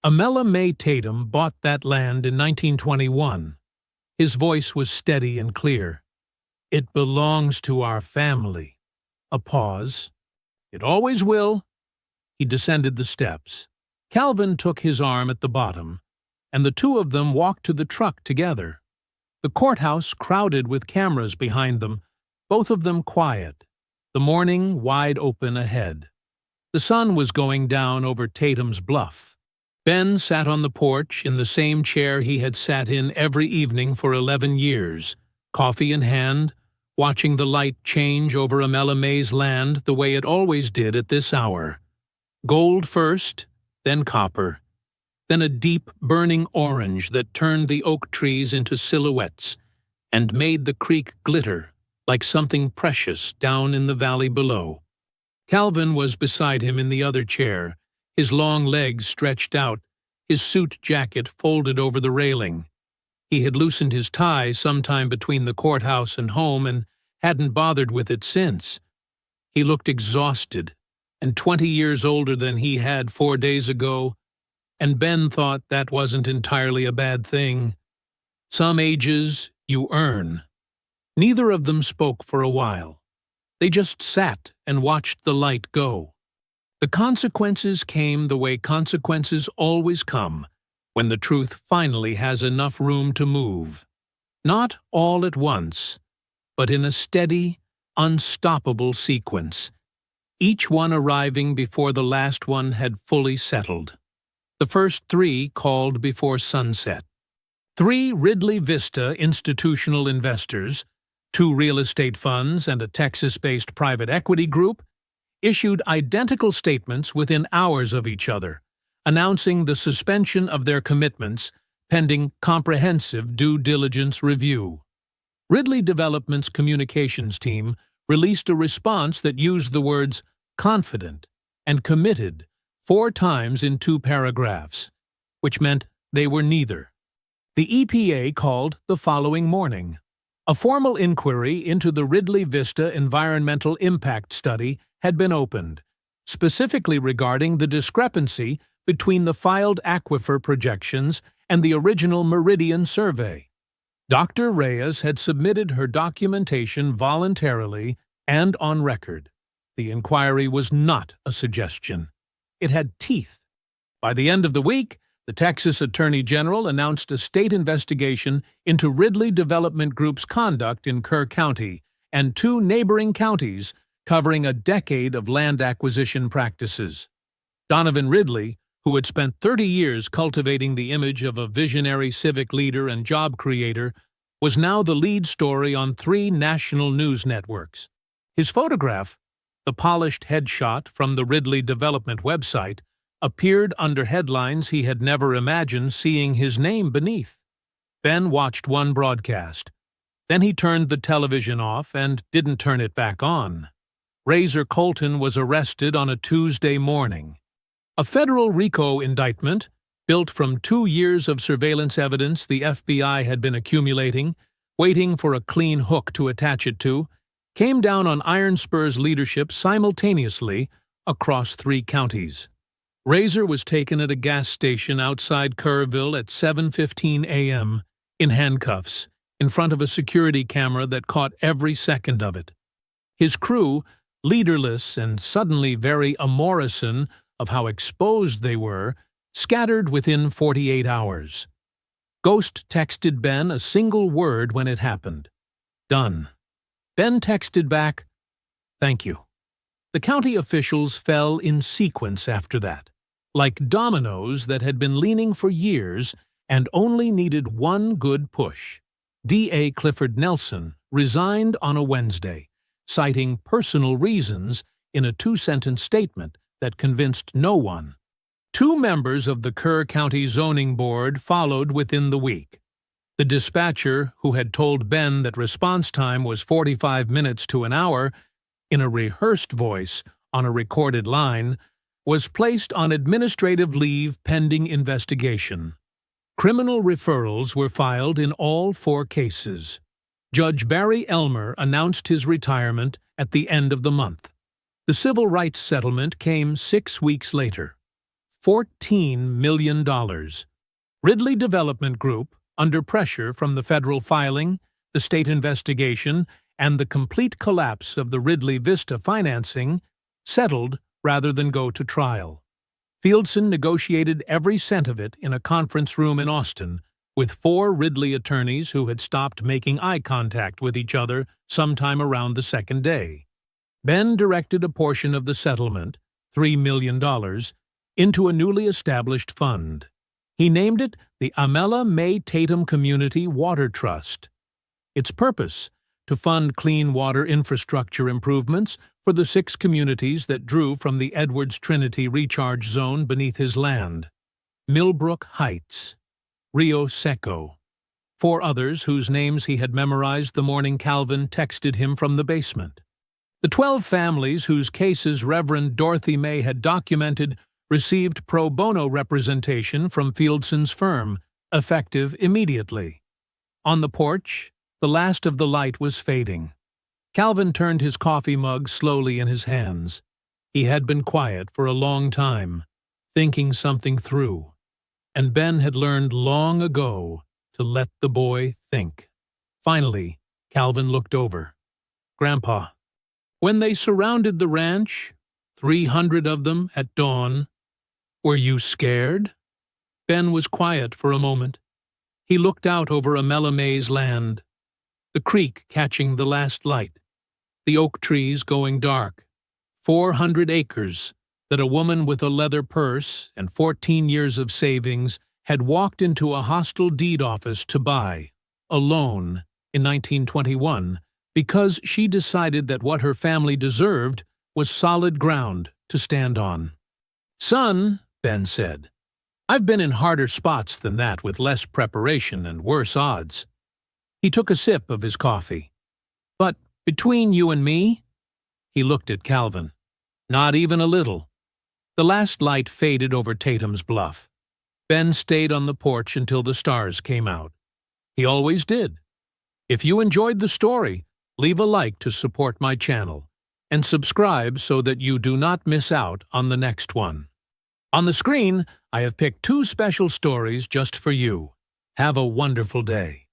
Speaker 1: Amela Mae Tatum bought that land in 1921. His voice was steady and clear. "It belongs to our family." A pause. "It always will." He descended the steps. Calvin took his arm at the bottom, and the 2 of them walked to the truck together. The courthouse crowded with cameras behind them, both of them quiet, the morning wide open ahead. The sun was going down over Tatum's Bluff. Ben sat on the porch in the same chair he had sat in every evening for 11 years, coffee in hand, watching the light change over Amela Mae's land the way it always did at this hour. Gold first, then copper, then a deep, burning orange that turned the oak trees into silhouettes and made the creek glitter like something precious down in the valley below. Calvin was beside him in the other chair, his long legs stretched out, his suit jacket folded over the railing. He had loosened his tie sometime between the courthouse and home and hadn't bothered with it since. He looked exhausted and 20 years older than he had 4 days ago, and Ben thought that wasn't entirely a bad thing. Some ages you earn. Neither of them spoke for a while. They just sat and watched the light go. The consequences came the way consequences always come, when the truth finally has enough room to move. Not all at once, but in a steady, unstoppable sequence. each one arriving before the last one had fully settled. The first 3 called before sunset. 3 Ridley Vista institutional investors, 2 real estate funds and a Texas-based private equity group, issued identical statements within hours of each other, announcing the suspension of their commitments pending comprehensive due diligence review. Ridley Development's communications team released a response that used the words confident and committed 4 times in 2 paragraphs, which meant they were neither. The EPA called the following morning. A formal inquiry into the Ridley Vista environmental impact study had been opened, specifically regarding the discrepancy between the filed aquifer projections and the original Meridian survey. Dr. Reyes had submitted her documentation voluntarily and on record. The inquiry was not a suggestion. It had teeth. By the end of the week, the Texas Attorney General announced a state investigation into Ridley Development Group's conduct in Kerr County and 2 neighboring counties, covering a decade of land acquisition practices. Donovan Ridley, who had spent 30 years cultivating the image of a visionary civic leader and job creator, was now the lead story on 3 national news networks. His photograph, the polished headshot from the Ridley Development website, appeared under headlines he had never imagined seeing his name beneath. Ben watched one broadcast. Then he turned the television off and didn't turn it back on. Razor Colton was arrested on a Tuesday morning. A federal RICO indictment, built from 2 years of surveillance evidence the FBI had been accumulating, waiting for a clean hook to attach it to, came down on Iron Spur's leadership simultaneously across 3 counties. Razor was taken at a gas station outside Kerrville at 7:15 a.m. in handcuffs, in front of a security camera that caught every second of it. His crew, leaderless and suddenly very amorrison of how exposed they were, scattered within 48 hours. Ghost texted Ben a single word when it happened. Done. Ben texted back, "Thank you." The county officials fell in sequence after that, like dominoes that had been leaning for years and only needed one good push. D.A. Clifford Nelson resigned on a Wednesday, citing personal reasons in a 2-sentence statement that convinced no one. 2 members of the Kerr County Zoning Board followed within the week. The dispatcher, who had told Ben that response time was 45 minutes to an hour, in a rehearsed voice on a recorded line, was placed on administrative leave pending investigation. Criminal referrals were filed in all 4 cases. Judge Barry Elmer announced his retirement at the end of the month. The civil rights settlement came 6 weeks later. $14 million. Ridley Development Group, under pressure from the federal filing, the state investigation, and the complete collapse of the Ridley Vista financing, settled rather than go to trial. Fieldson negotiated every cent of it in a conference room in Austin, with 4 Ridley attorneys who had stopped making eye contact with each other sometime around the 2nd day. Ben directed a portion of the settlement, $3 million, into a newly established fund. He named it the Amela May Tatum Community Water Trust. Its purpose, to fund clean water infrastructure improvements for the 6 communities that drew from the Edwards Trinity recharge zone beneath his land: Millbrook Heights, Rio Seco, 4 others whose names he had memorized the morning Calvin texted him from the basement. The 12 families whose cases Reverend Dorothy May had documented received pro bono representation from Fieldson's firm, effective immediately. On the porch, the last of the light was fading. Calvin turned his coffee mug slowly in his hands. He had been quiet for a long time, thinking something through, and Ben had learned long ago to let the boy think. Finally, Calvin looked over. "Grandpa, when they surrounded the ranch, 300 of them at dawn, were you scared?" Ben was quiet for a moment. He looked out over Amela May's land, the creek catching the last light, the oak trees going dark. 400 acres, that a woman with a leather purse and 14 years of savings had walked into a hostile deed office to buy, alone, in 1921, because she decided that what her family deserved was solid ground to stand on. "Son," Ben said, "I've been in harder spots than that with less preparation and worse odds." He took a sip of his coffee. "But between you and me?" He looked at Calvin. "Not even a little." The last light faded over Tatum's bluff. Ben stayed on the porch until the stars came out. He always did. If you enjoyed the story, leave a like to support my channel, and subscribe so that you do not miss out on the next one. On the screen, I have picked 2 special stories just for you. Have a wonderful day.